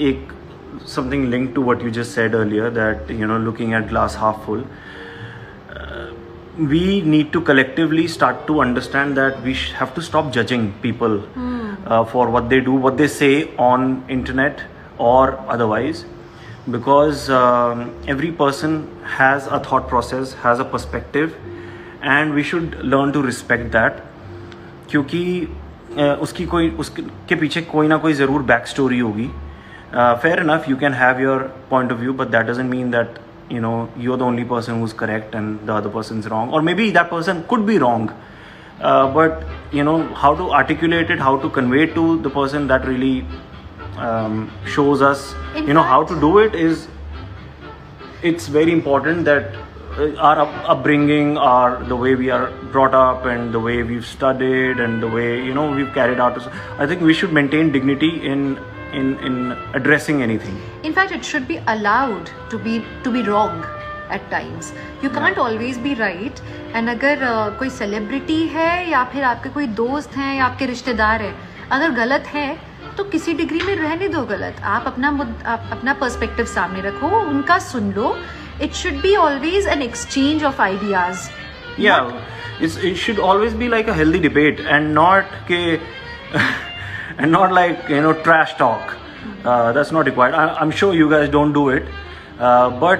एक something linked to what you just said earlier, that you know, looking at glass half full, we need to collectively start to understand that we have to stop judging people for what they do, what they say on internet or otherwise, because every person has a thought process, has a perspective, and we should learn to respect that, क्योंकि उसके पीछे कोई ना कोई ज़रूर back story होगी. Fair enough, you can have your point of view, but that doesn't mean that, you know, you're the only person who's correct and the other person's wrong, or maybe that person could be wrong, but you know, how to articulate it, how to convey it to the person, that really shows us, you know, how to do it. It's very important that our upbringing, the way we are brought up and the way we've studied and the way, you know, we've carried out, I think we should maintain dignity in addressing anything. In fact, it should be allowed to be wrong at times. You can't always be right. And अगर कोई celebrity है या फिर आपके कोई दोस्त हैं या आपके रिश्तेदार हैं, अगर गलत है तो किसी डिग्री में रहने दो गलत, आप अपना पर्सपेक्टिव सामने रखो, उनका सुन लो. It should be always an exchange of ideas. Yeah, it should always be like a healthy debate and not and not like, you know, trash talk. That's not required. I'm sure you guys don't do it, but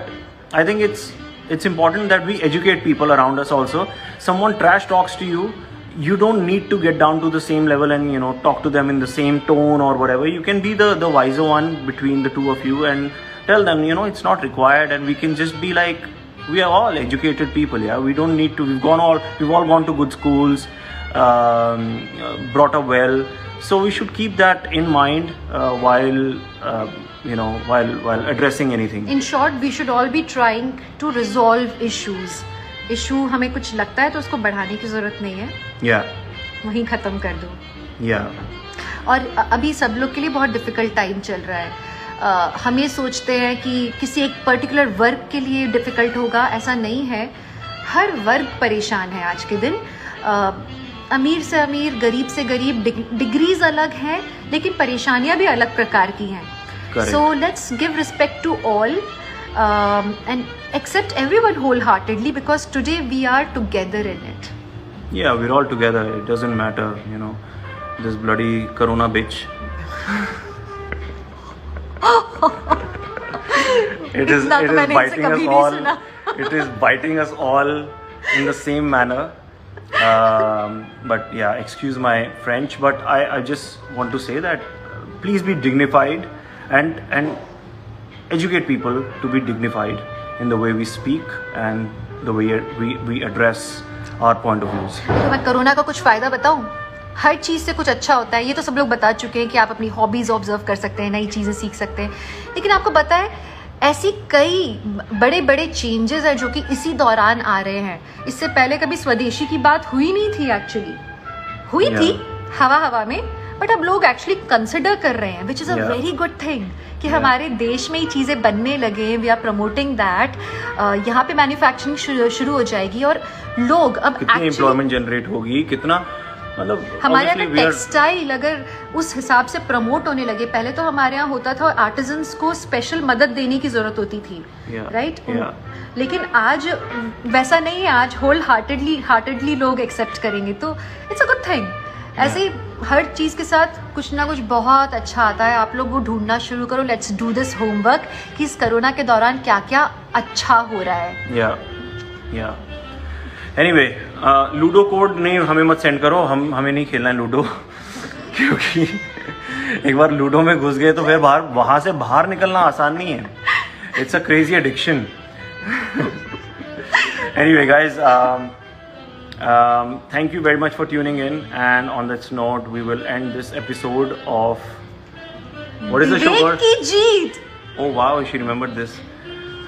I think it's important that we educate people around us also. Someone trash talks to you, you don't need to get down to the same level and, you know, talk to them in the same tone or whatever. You can be the wiser one between the two of you and tell them, you know, it's not required, and we can just be like, we are all educated people. Yeah, we don't need to, we've all gone to good schools, brought up well, so we should keep that in mind while addressing anything. In short, we should all be trying to resolve issues. Issue हमें कुछ लगता है तो उसको बढ़ाने की जरूरत नहीं है. Yeah. वहीं खत्म कर दो. Yeah. और अभी सब लोग के लिए बहुत डिफिकल्ट टाइम चल रहा है. हम ये सोचते हैं कि किसी एक पर्टिकुलर वर्ग के लिए डिफ़िकल्ट होगा, ऐसा नहीं है. हर वर्ग परेशान है आज के दिन. अमीर से अमीर, गरीब से गरीब, डिग्रीज अलग हैं, लेकिन परेशानियां भी अलग प्रकार की हैं. So let's give respect to all and accept everyone wholeheartedly, because today we are together in it. Yeah, we're all together. It doesn't matter, you know, this bloody corona bitch. It is biting us all. It is biting us all in the same manner. But yeah, excuse my French, but I just want to say that please be dignified and educate people to be dignified in the way we speak and the way we address our point of views. तो मैं corona का कुछ फायदा बताऊं? हर चीज़ से कुछ अच्छा होता है, ये तो सब लोग बता चुके हैं कि आप अपनी हॉबीज़ ऑब्जर्व कर सकते हैं, नई चीज़ें सीख सकते हैं। लेकिन आपको पता है ऐसी कई बड़े बड़े चेंजेस हैं जो कि इसी दौरान आ रहे हैं। इससे पहले कभी स्वदेशी की बात हुई नहीं थी, एक्चुअली हुई थी हवा में, बट अब लोग एक्चुअली कंसिडर कर रहे हैं, which is a very good thing कि हमारे देश में ही चीज़ें बनने लगे। वी आर प्रमोटिंग दैट, यहाँ पे मैन्युफैक्चरिंग शुरू हो जाएगी और लोग अब कितनी एम्प्लॉयमेंट जनरेट होगी, कितना मतलब हमारे यहाँ टेक्सटाइल अगर उस हिसाब से प्रमोट होने लगे। पहले तो हमारे यहाँ होता था आर्टिजन्स को स्पेशल मदद देने की जरूरत होती थी, राइट? लेकिन आज वैसा नहीं है, आज होल हार्टेडली लोग एक्सेप्ट करेंगे, तो इट्स अ गुड थिंग। ऐसे ही हर चीज़ के साथ कुछ ना कुछ बहुत अच्छा आता है। आप लोग वो ढूंढना शुरू करो, लेट्स डू दिस होमवर्क कि इस कोरोना के दौरान क्या क्या अच्छा हो रहा है। या एनीवे, लूडो कोड नहीं हमें मत सेंड करो, हमें नहीं खेलना है लूडो क्योंकि एक बार लूडो में घुस गए तो फिर वहां से बाहर निकलना आसान नहीं है। It's a crazy addiction. Anyway guys, thank you very much for tuning in, and on that note we will end this episode of what is the show called? Ki Jeet. Oh wow, she remembered this.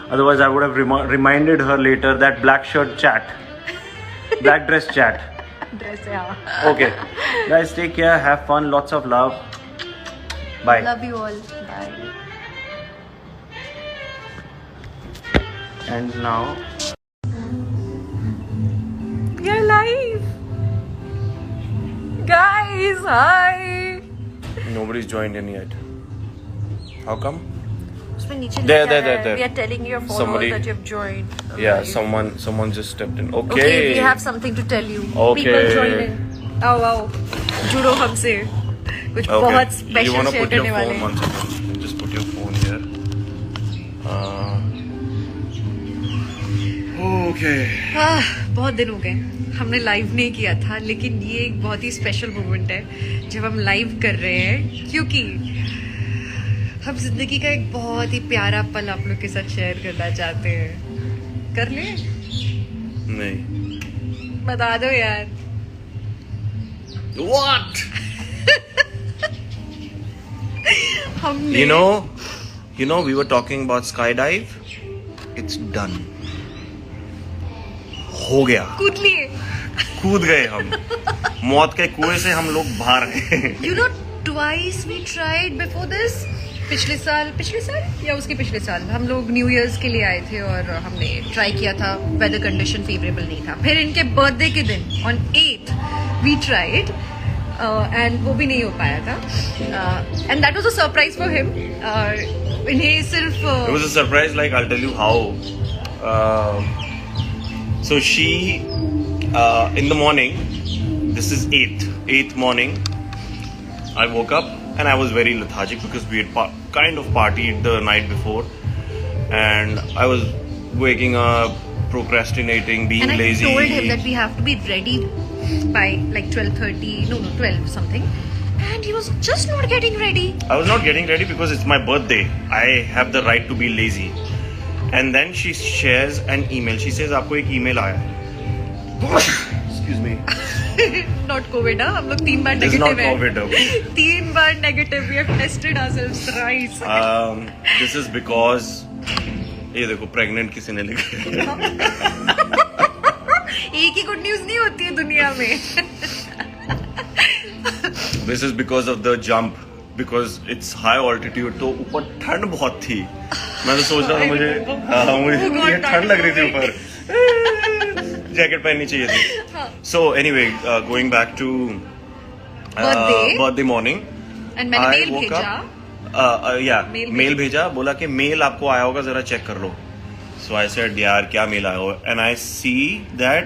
Otherwise I would have reminded her later that black shirt chat, black dress chat. Dress, yeah. Okay guys, take care, have fun, lots of love, bye. Love you all, bye. And now we are live, guys. Hi. nobody's joined in yet. How come? उसमें नीचे there. We are telling your followers Somebody, that you have joined. yeah, Live. someone just stepped in. Okay, we have something to tell you. Okay. People join in. आओ जुड़ो हमसे, कुछ Okay. बहुत You special wanna share put your करने वाले phone, हैं। one second. Just put your phone here. Okay. बहुत दिन हो गए हमने लाइव नहीं किया था, लेकिन ये एक बहुत ही स्पेशल मोमेंट है जब हम लाइव कर रहे हैं, क्योंकि हम जिंदगी का एक बहुत ही प्यारा पल आप लोग के साथ शेयर करना चाहते हैं। कर ले? नहीं। बता दो यार। What? हमने You know, we were talking about skydive. It's done. हो गया। कूद गए हम। मौत के कुएं से हम लोग बाहर हैं। You know, twice we tried before this. पिछले साल या उसके पिछले साल हम लोग न्यू ईयर्स के लिए आए थे और हमने ट्राई किया था, वेदर कंडीशन फेवरेबल नहीं था। फिर इनके बर्थडे के दिन on 8th we tried and वो भी नहीं हो पाया था, and that was a surprise for him. इन्हें सिर्फ It was a surprise, like I'll tell you how. So she, in the morning, this is 8th morning, I woke up and I was very lethargic because we had kind of partied the night before, and I was waking up, procrastinating, being and lazy. I told him that we have to be ready by like 12:30, no 12 something, and he was just not getting ready. I was not getting ready because it's my birthday. I have the right to be lazy. And then she shares an email. She says, "आपको एक email आया है." Excuse me. Not COVID, हम लोग 3 बार This is not negative COVID. हैं। 3 बार negative. We have tested ourselves thrice. This is because ये देखो pregnant किसी ने लिखा है। एक ही गुड न्यूज नहीं होती है दुनिया में। This is because of the jump, because it's high altitude, तो ऊपर ठंड बहुत थी। मैं तो सोच रहा था मुझे ठंड लग रही थी ऊपर, जैकेट पहननी चाहिए थी। So anyway, going back to birthday morning, and मैंने मेल भेजा। मेल भेजा, बोला कि मेल आपको आया होगा, जरा चेक कर लो। So I said, यार क्या मेल आया होगा, and I see that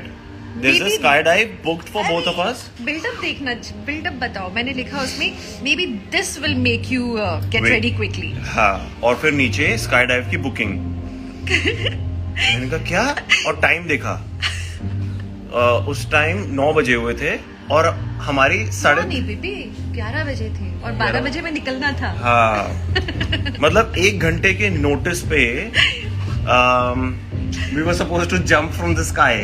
there's a skydive booked for both of us. Buildup बताओ। मैंने लिखा उसमें maybe this will make you get ready quickly. हाँ, और फिर नीचे स्काईडाइव की बुकिंग। मैंने कहा क्या, और टाइम देखा, उस टाइम 9 बजे हुए थे और हमारी 11 बजे थे और 12 बजे में निकलना था। हाँ, मतलब 1 घंटे के नोटिस पे we were supposed to jump from the sky.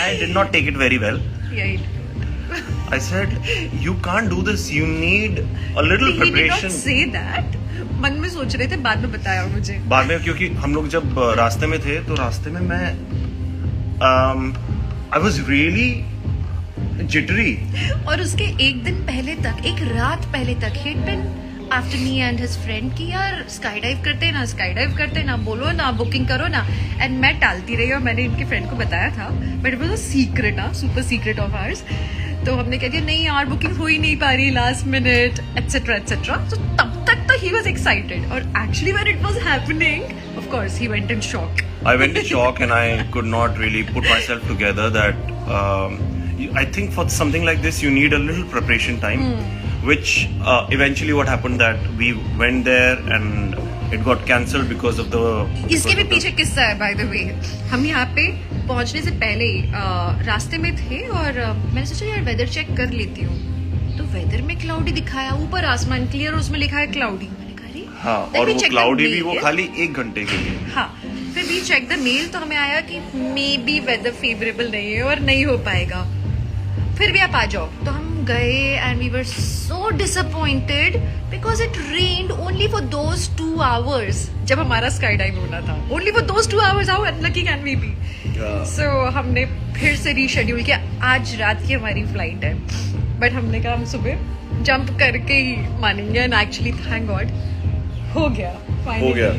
I did not take it very well. Right. I said, you can't do this. You need a little He did not preparation. say that. मन में सोच रहे थे, बाद में बताया मुझे. बाद में, क्योंकि हम लोग जब रास्ते में थे तो रास्ते में मैं I was really jittery. और उसके एक दिन पहले तक, एक रात पहले तक, he'd been after me and his friend कि यार स्काई डाइव करते ना, बोलो ना, बुकिंग करो ना. एंड मैं टालती रही और मैंने इनके फ्रेंड को बताया था, but it was a secret, super secret of hours. तो हमने कह दिया नहीं यार, बुकिंग हो ही नहीं पा रही लास्ट मिनट, एटसेट्रा एटसेट्रा. तो तब तक तो ही वाज एक्साइटेड, और actually when it was happening, of course he went in shock. I went in shock and I could not really put myself together that I think for something like this you need a little preparation time, which eventually what happened that we went there and it got cancelled because of the. इसके भी पीछे किस्सा है by the way. हम यहाँ पे पहुँचने से पहले ही रास्ते में थे और मैंने सोचा यार वेदर चेक कर लेती हूँ. तो वेदर में क्लाउडी दिखाया, ऊपर आसमान क्लियर और उसमें लिखा है क्लाउडी. मैंने कहा अरे हाँ, और वो क्लाउडी भी वो खाली 1 घंटे के लिए. हाँ, फिर भी चेक द मेल, तो हमें आया कि मे बी वेदर फेवरेबल नहीं है और नहीं हो पाएगा. फिर भी आप आ जाओ. तो हम गए and we were so disappointed because it rained only for those 2 hours जब हमारा स्काई डाइव होना था. Only for those 2 hours, how unlucky can we be. So हमने फिर से रीशेड्यूल किया. आज रात की हमारी फ्लाइट है, बट हमने कहा हम सुबह जंप करके ही मानेंगे. एंड एक्चुअली थैंक गॉड हो गया. हो गया.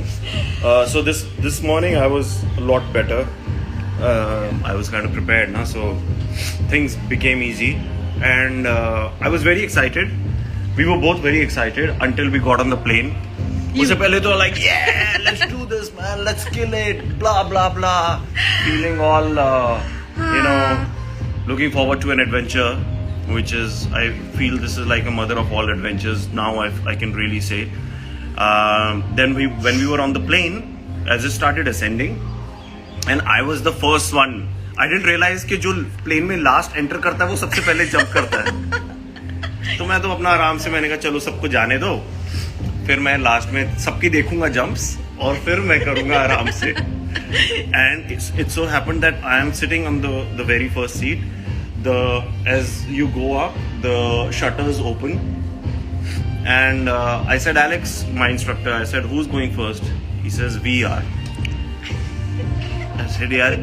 So this morning I was a lot better. I was kind of prepared now, so things became easy, and I was very excited. We were both very excited until we got on the plane. उससे पहले तो like yeah, let's do this man, let's kill it, blah blah blah, feeling all looking forward to an adventure, which is, I feel this is like a mother of all adventures now. I can really say. Then when we were on the plane, as it started ascending, and I was the first one. I didn't realize कि जो plane में last enter करता है वो सबसे पहले jump करता है. तो मैं तो अपना आराम से, मैंने कहा चलो सबको जाने दो, फिर मैं लास्ट में सबकी देखूंगा jumps और फिर मैं करूंगा आराम से. And it so happened that I am sitting on the very first seat. As you go up, the shutters open. And I said, Alex, my instructor, I said, who's going first? He says, we are. I said, यार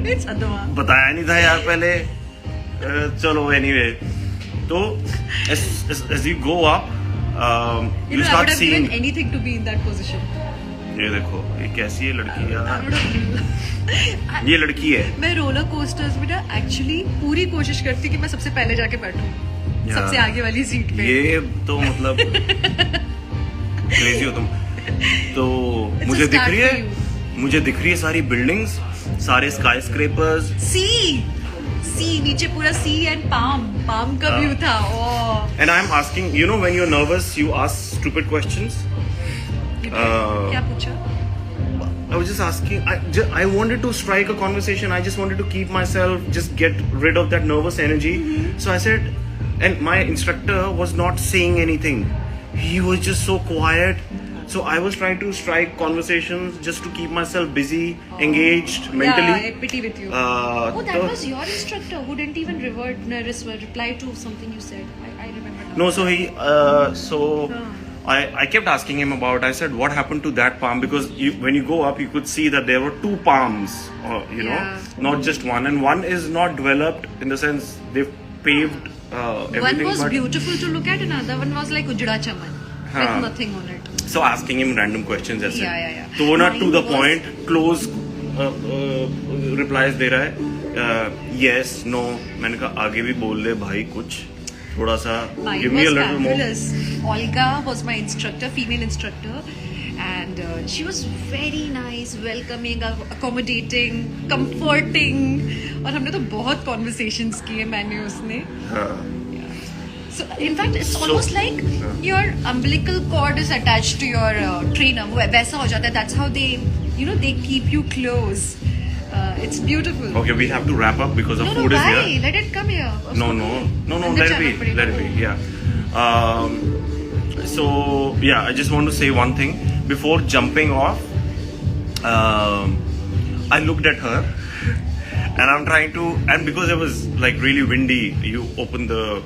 बताया नहीं था यार पहले. चलो anyway. तो as you go up, you start I would seeing. have given anything to be in that position. ये देखो, ये कैसी है लड़की यार. ये लड़की है. मैं रोलर कोस्टर्स में ना एक्चुअली पूरी कोशिश करती कि मैं सबसे पहले जाके बैठूं, सबसे आगे वाली सीट पे. ये तो मतलब क्रेजी हो तुम. तो मुझे दिख रही है सारी बिल्डिंग्स, सारे स्काई स्क्रेपर्स. सी नीचे पूरा सी एंड पाम का व्यू था. And I am asking, you know when you are nervous you ask stupid questions. क्या पूछा? I was just asking. I wanted to strike a conversation. I just wanted to keep myself, just get rid of that nervous energy. So I said, and my instructor was not saying anything. He was just so quiet. So I was trying to strike conversations just to keep myself busy, engaged mentally. Yeah, I pity with you. That was your instructor who didn't even reply to something you said. I remember now. No, so I kept asking him about. I said, what happened to that palm? Because when you go up, you could see that there were 2 palms, not just one. And one is not developed in the sense they've paved everything. One was beautiful to look at, another one was like ujda chaman with nothing on it. So asking him random questions, ऐसे. Yeah. तो वो ना to the point, close replies दे रहा है. Yes, no. मैंने कहा आगे भी बोल ले भाई कुछ. थोड़ा सा give me a little fabulous. more. Olga was my instructor, female instructor, and she was very nice, welcoming, accommodating, comforting. और हमने तो बहुत conversations किए मैंने उसने. So in fact it's almost like your umbilical cord is attached to your trainer. वैसा हो जाता है. That's how they keep you close. It's beautiful. Okay, we have to wrap up because our food is here. No, let it come here. No, let it be. Yeah. So yeah, I just want to say one thing before jumping off. I looked at her and I'm trying to, and because it was like really windy, you open the,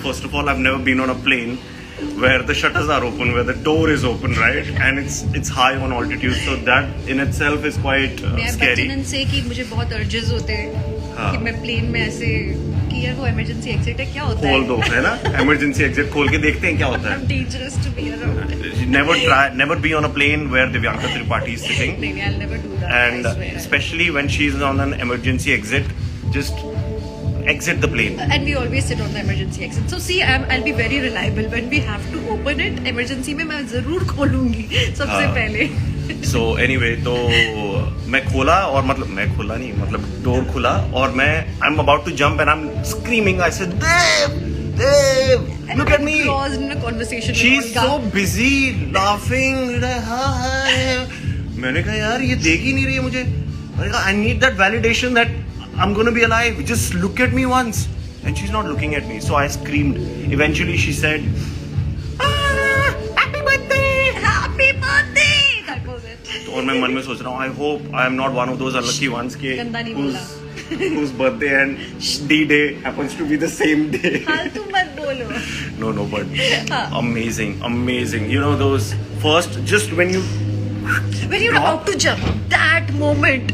first of all, I've never been on a plane where the shutters are open, where the door is open, right? And it's high on altitude, so that in itself is quite scary. मैं से कि मुझे बहुत urges होते हैं कि मैं plane में ऐसे कि यार वो emergency exit है, क्या होता है? खोल दो, है ना? Emergency exit खोल के देखते हैं क्या होता है? I'm dangerous to be around. Never be on a plane where Divyanka Tripathi is sitting. Maybe I'll never do that. And especially when she's on an emergency exit, just exit the plane. And we always sit on the emergency exit. So see, I'll be very reliable. When we have to open it, emergency में मैं जरूर खोलूंगी सबसे पहले. So anyway, तो मैं खोला और मतलब मैं खोला नहीं, मतलब डोर खुला और I'm about to jump and I'm screaming. I said, Dev, look at me. Paused in a conversation. She's so busy laughing. मैंने कहा यार ये देख ही नहीं रही है मुझे. मैंने कहा I need that validation that I'm gonna be alive. Just look at me once. And she's not looking at me. So I screamed. Eventually she said, Happy birthday! Happy birthday! That was it. और मैं मन में सोच रहा हूँ, I hope I am not one of those unlucky ones whose birthday and D-Day happens to be the same day. फालतू मत बोलो. No, but amazing. You know those first, just when you're about to jump, that moment.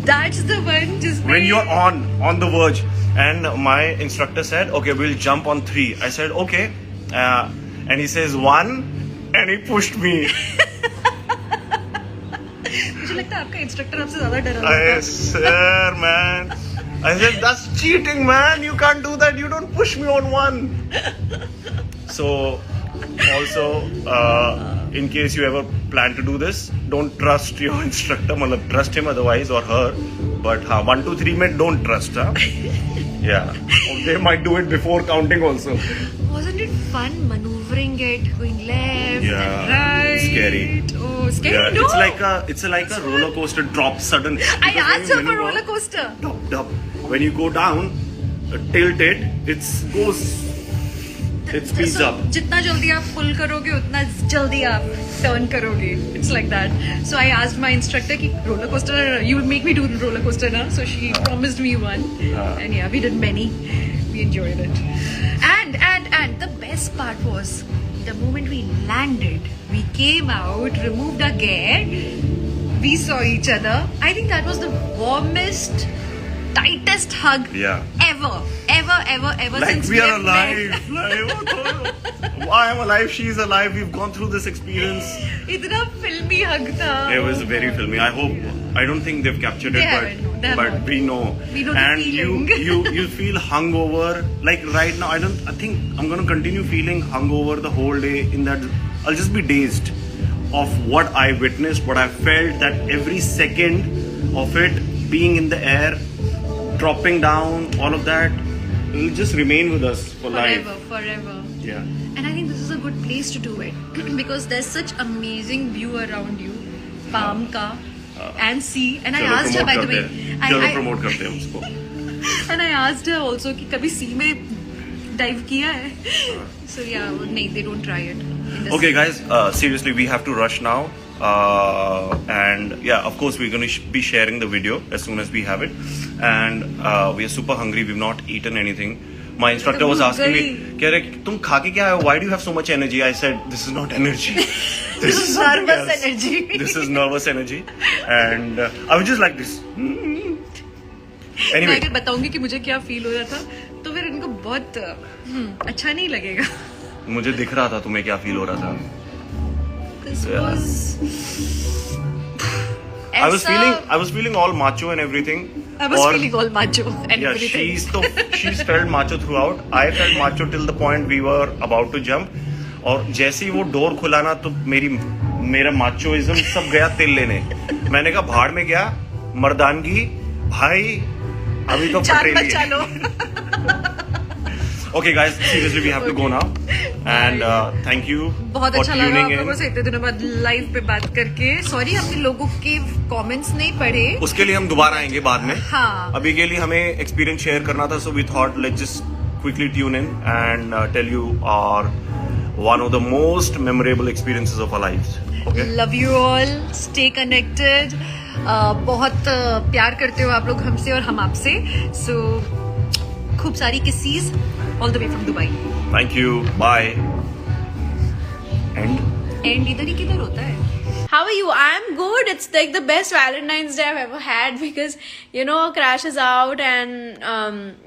That's the one just when you're on the verge, and my instructor said, okay, we'll jump on 3. I said, okay, and he says 1, and he pushed me. मुझे लगता है आपका instructor आपसे ज़्यादा डरा हुआ था. Sir, man. I said, that's cheating, man. You can't do that. You don't push me on 1. So, also, in case you ever plan to do this, don't trust your instructor. मतलब trust him otherwise or her. But 1, 2, 3 में don't trust. Yeah. They might do it before counting also. Wasn't it fun maneuvering it, going left and Yeah. right? Scary. Oh, scary. Yeah. No. It's like a roller coaster drop sudden. I asked her for roller coaster. Dub. When you go down, tilt it speeds up. जितना जल्दी आप pull करोगे उतना जल्दी आप turn करोगे. It's like that. So I asked my instructor कि roller coaster, you will make me do roller coaster now. So she promised me one. And yeah, we did many. We enjoyed it. And the best part was the moment we landed, we came out, removed our gear, we saw each other. I think that was the warmest, tightest hug ever Like since we are have alive. Like, I am alive, she is alive. We've gone through this experience. इतना filmy hug था. It was very filmy. I don't think they've captured it, but we know. We know the and feeling. you feel hungover. Like right now, I think I'm gonna continue feeling hungover the whole day. In that, I'll just be dazed of what I witnessed, what I felt. That every second of it being in the air, dropping down, all of that, will just remain with us for life. Forever. Yeah. And I think this is a good place to do it because there's such amazing view around you, palm ka and sea. And I asked her, by the way, चलो promote करते हैं उसको. And I asked her also कि कभी sea में dive किया है? So yeah, नहीं, they don't try it. Okay, guys, seriously, we have to rush now. And yeah, of course, we're going to be sharing the video as soon as we have it. And we are super hungry. We've not eaten anything. My instructor was asking me, कह रहे तुम खा के क्या आए? Why do you have so much energy? I said, this is not energy. This is nervous energy. This is nervous energy. And I was just like this. Anyway. मैं अगर बताऊंगी कि मुझे क्या फील हो रहा था, तो फिर इनको बहुत अच्छा नहीं लगेगा. मुझे दिख रहा था तुम्हें क्या फील हो रहा था. This was. I was feeling all macho and everything. I was feeling all macho and everything. She's felt macho throughout. I felt macho till the point we were about to jump. और जैसे ही वो door खुला ना तो मेरा माचोइज्म सब गया तिल लेने. मैंने कहा भाड़ में गया मर्दानगी भाई अभी तो पटेली है. Okay guys, seriously we have to go now. And thank you बहुत for अच्छा लगा tuning आप in. लोगों से इतने दिनों बाद लाइव पे बात करके. सॉरी हमने लोगों के कमेंट्स नहीं पढ़े. उसके लिए हम दोबारा आएंगे बाद में. हाँ. अभी के लिए हमें एक्सपीरियंस शेयर करना था, so we thought let's just quickly tune in and tell you our one of the most memorable experiences of our lives. Okay. Love you all. Stay connected. बहुत प्यार करते हो आप लोग हमसे और हम आपसे. सो खूब सारी kisses all the way from Dubai. Thank you. Bye. And इधर ही किधर होता है? How are you? I'm good. It's like the best Valentine's Day I've ever had because, you know, Crash is out and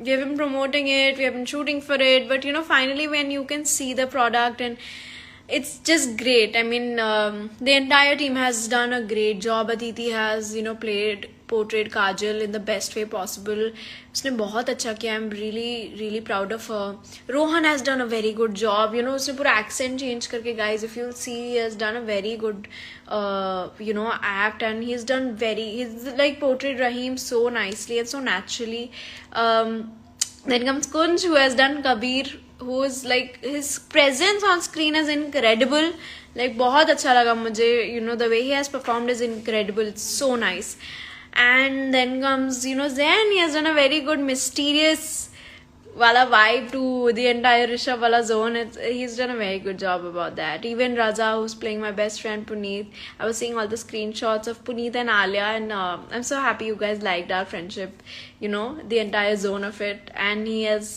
we have been promoting it, we have been shooting for it. But, you know, finally when you can see the product and it's just great. I mean, the entire team has done a great job. Aditi has, you know, portrayed Kajal in the best way possible. उसने बहुत अच्छा किया. I'm really proud of her. Rohan has done a very good job. You know, उसने पूरा accent change करके, guys, if you'll see, he has done a very good, you know, act, and he's like portrayed Raheem so nicely and so naturally. Then comes Kunj, who has done Kabir, who is like, his presence on screen is incredible. Like बहुत अच्छा लगा मुझे. You know, the way he has performed is incredible. It's so nice. And then comes, you know, Zayn. He has done a very good mysterious wala vibe to the entire Rishabh wala zone. He's done a very good job about that. Even Raja, who's playing my best friend Puneet, I was seeing all the screenshots of Puneet and Alia, and I'm so happy you guys liked our friendship, you know, the entire zone of it. And he has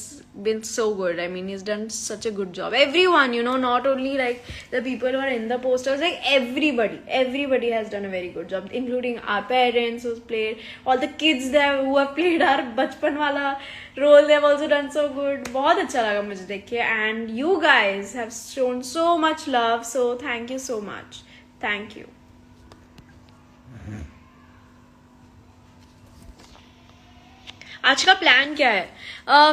been so good. I mean, he's done such a good job. Everyone, you know, not only like the people who are in the posters, like everybody has done a very good job, including our parents who's played, all the kids there who have played our bachpan wala role. They have also done so good. बहुत अच्छा लगा मुझे देख के. And you guys have shown so much love, so thank you so much. Thank you. आज का plan क्या है?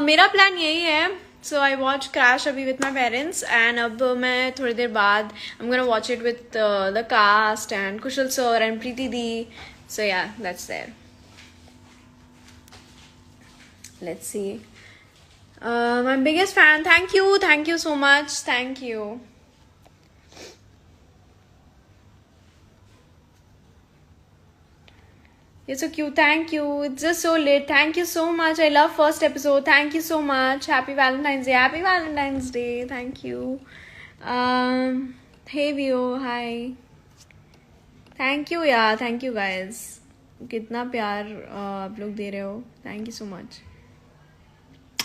मेरा प्लान यही है. सो आई वॉच क्रैश अभी विथ माई पेरेंट्स, एंड अब मैं थोड़ी देर बाद I am gonna watch it with the cast and Kushal sir and Preeti di. So yeah, that's there. Let's see. My biggest fan. Thank you so much. Thank you. You're so cute. Thank you. It's just so late. Thank you so much. I love first episode. Thank you so much. Happy Valentine's Day. Happy Valentine's Day. Thank you. Hey Vio. Hi. Thank you. Yeah. Thank you guys. कितना प्यार आप लोग दे रहे हो. Thank you so much.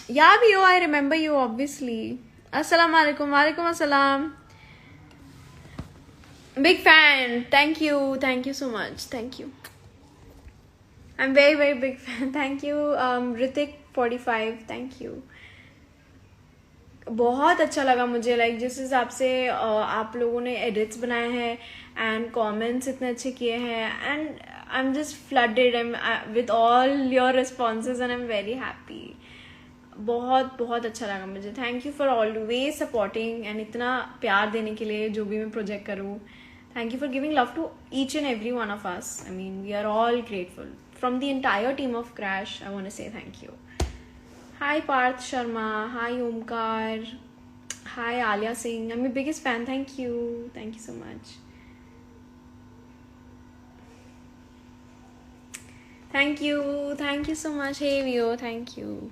Yeah, Vio, I remember you, obviously. Assalamu alaikum. Walaikum assalam. Big fan. Thank you so much. Thank you. I'm very big fan. Thank you. Ritik 45. Thank you. बहुत अच्छा लगा मुझे. Like जिस हिसाब से आप लोगों ने एडिट्स बनाए हैं एंड कमेंट्स इतने अच्छे किए हैं, and I am just flooded with all your responses and I am very happy. बहुत अच्छा लगा मुझे. Thank you for always supporting and इतना प्यार देने के लिए जो भी मैं प्रोजेक्ट करूँ. Thank you for giving love to each and every one of us. I mean, we are all grateful. From the entire team of Crash, I want to say thank you. Hi Parth Sharma. Hi Omkar. Hi Aaliya Singh. I am your biggest fan. Thank you so much. Thank you so much. Hey वियो, thank you.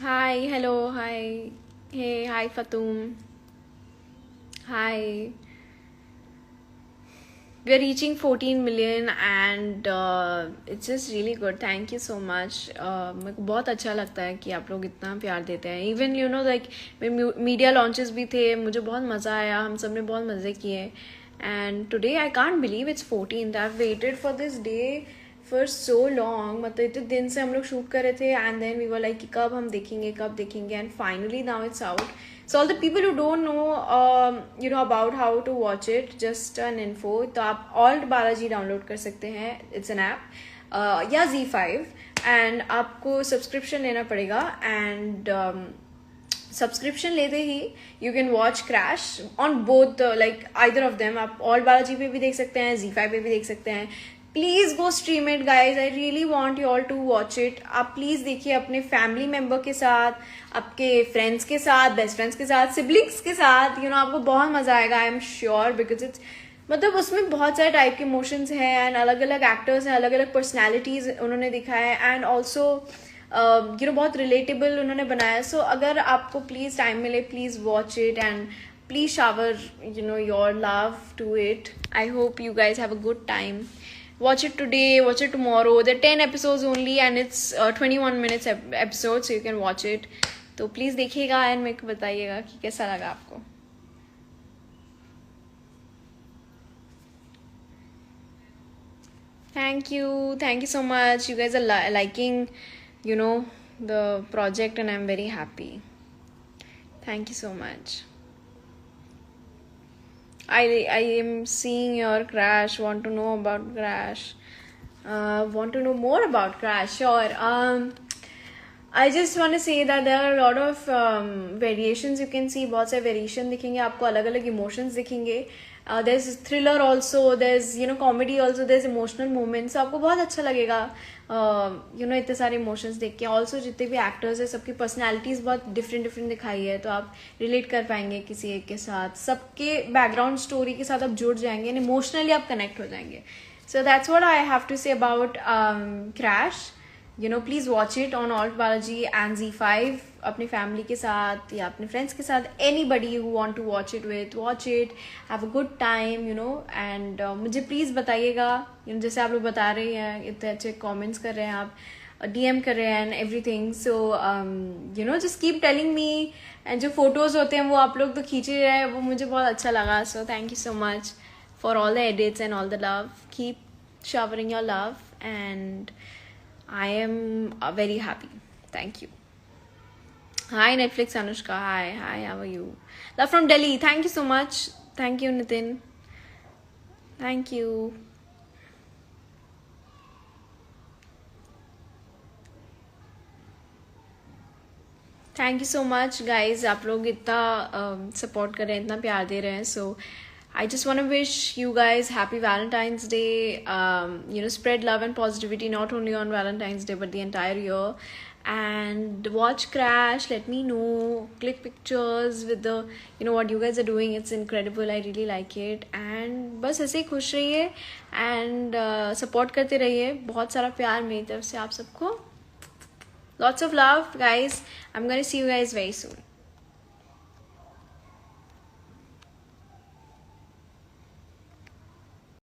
Hi, hello, hi, hey, hi Fatum, hi. We are reaching 14 million and it's just really good. Thank you so much. मेरे को बहुत अच्छा लगता है कि आप लोग इतना प्यार देते हैं. Even you know, like media launches भी थे, मुझे बहुत मज़ा आया. हम सब ने बहुत मज़े किए. And today I can't believe it's 14th. I've waited for this day for so long. मतलब इतने दिन से हम लोग शूट कर रहे थे, and then we were like कि कब हम देखेंगे, and finally now it's out. So all the people who don't know you know about how to watch it, just an info, तो आप Alt Balaji डाउनलोड कर सकते हैं. It's an app या Z5, and आपको सब्सक्रिप्शन लेना पड़ेगा. And subscription लेते ही you can watch Crash on both like either of them. आप Alt Balaji पे भी देख सकते हैं, Z5 पे भी देख सकते हैं. Please go stream it guys. I really want you all to watch it. आप प्लीज़ देखिए अपने फैमिली मेम्बर के साथ, आपके फ्रेंड्स के साथ, बेस्ट फ्रेंड्स के साथ, सिबलिंग्स के साथ. यू नो, आपको बहुत मज़ा आएगा. I am sure, because it's मतलब उसमें बहुत सारे टाइप के इमोशंस हैं, एंड अलग अलग एक्टर्स हैं, अलग अलग पर्सनैलिटीज़ उन्होंने दिखाया है. एंड ऑल्सो बहुत रिलेटेबल उन्होंने बनाया. सो अगर आपको प्लीज़ टाइम मिले, please watch it and please shower your love to it. I hope you guys have a good time. Watch it today, watch it tomorrow. There are 10 episodes only and it's 21 minutes episode, so you can watch it. तो please देखिएगा and मेरे को बताइएगा कि कैसा लगा आपको. Thank you so much. You guys are liking the project and I'm very happy. Thank you so much. I am seeing your Crash. Want to know about Crash? Want to know more about Crash? Sure. I just want to say that there are a lot of variations you can see. बहुत से variation दिखेंगे आपको, अलग अलग emotions दिखेंगे. There's thriller also, there's comedy also, there's emotional moments. So आपको बहुत अच्छा लगेगा इतने सारे इमोशंस देख के. ऑल्सो जितने भी एक्टर्स हैं सबकी पर्सनैलिटीज़ बहुत डिफरेंट दिखाई है, तो आप रिलेट कर पाएंगे किसी एक के साथ. सबके बैकग्राउंड स्टोरी के साथ आप जुड़ जाएंगे एंड इमोशनली आप कनेक्ट हो जाएंगे. So that's what I have to say about Crash. Please watch it on ALT Balaji and Z5 अपनी फैमिली के साथ या अपने फ्रेंड्स के साथ. Anybody who want to watch it with, watch it, have a good time and मुझे please बताइएगा. जैसे आप लोग बता रहे हैं, इतने अच्छे कमेंट्स कर रहे हैं, आप DM कर रहे हैं and everything. So just keep telling me. And जो फोटोज़ होते हैं वो आप लोग तो खींच रहे हैं, वो मुझे बहुत अच्छा लगा. सो thank you so much for all the edits and all the love. Keep showering your love and I am very happy. Thank you. Hi Netflix Anushka. Hi, how are you? Love from Delhi. Thank you so much. Thank you Nitin. Thank you. Thank you so much guys. आप लोग इतना support कर रहे हैं, इतना प्यार दे रहे हैं. So I just want to wish you guys happy Valentine's Day. Spread love and positivity not only on Valentine's Day but the entire year. And watch Crash. Let me know. Click pictures with the what you guys are doing. It's incredible. I really like it. And बस ऐसे ही खुश रहिए and support करते रहिए. बहुत सारा प्यार मेरी तरफ से आप सबको. Lots of love guys. I'm gonna see you guys very soon.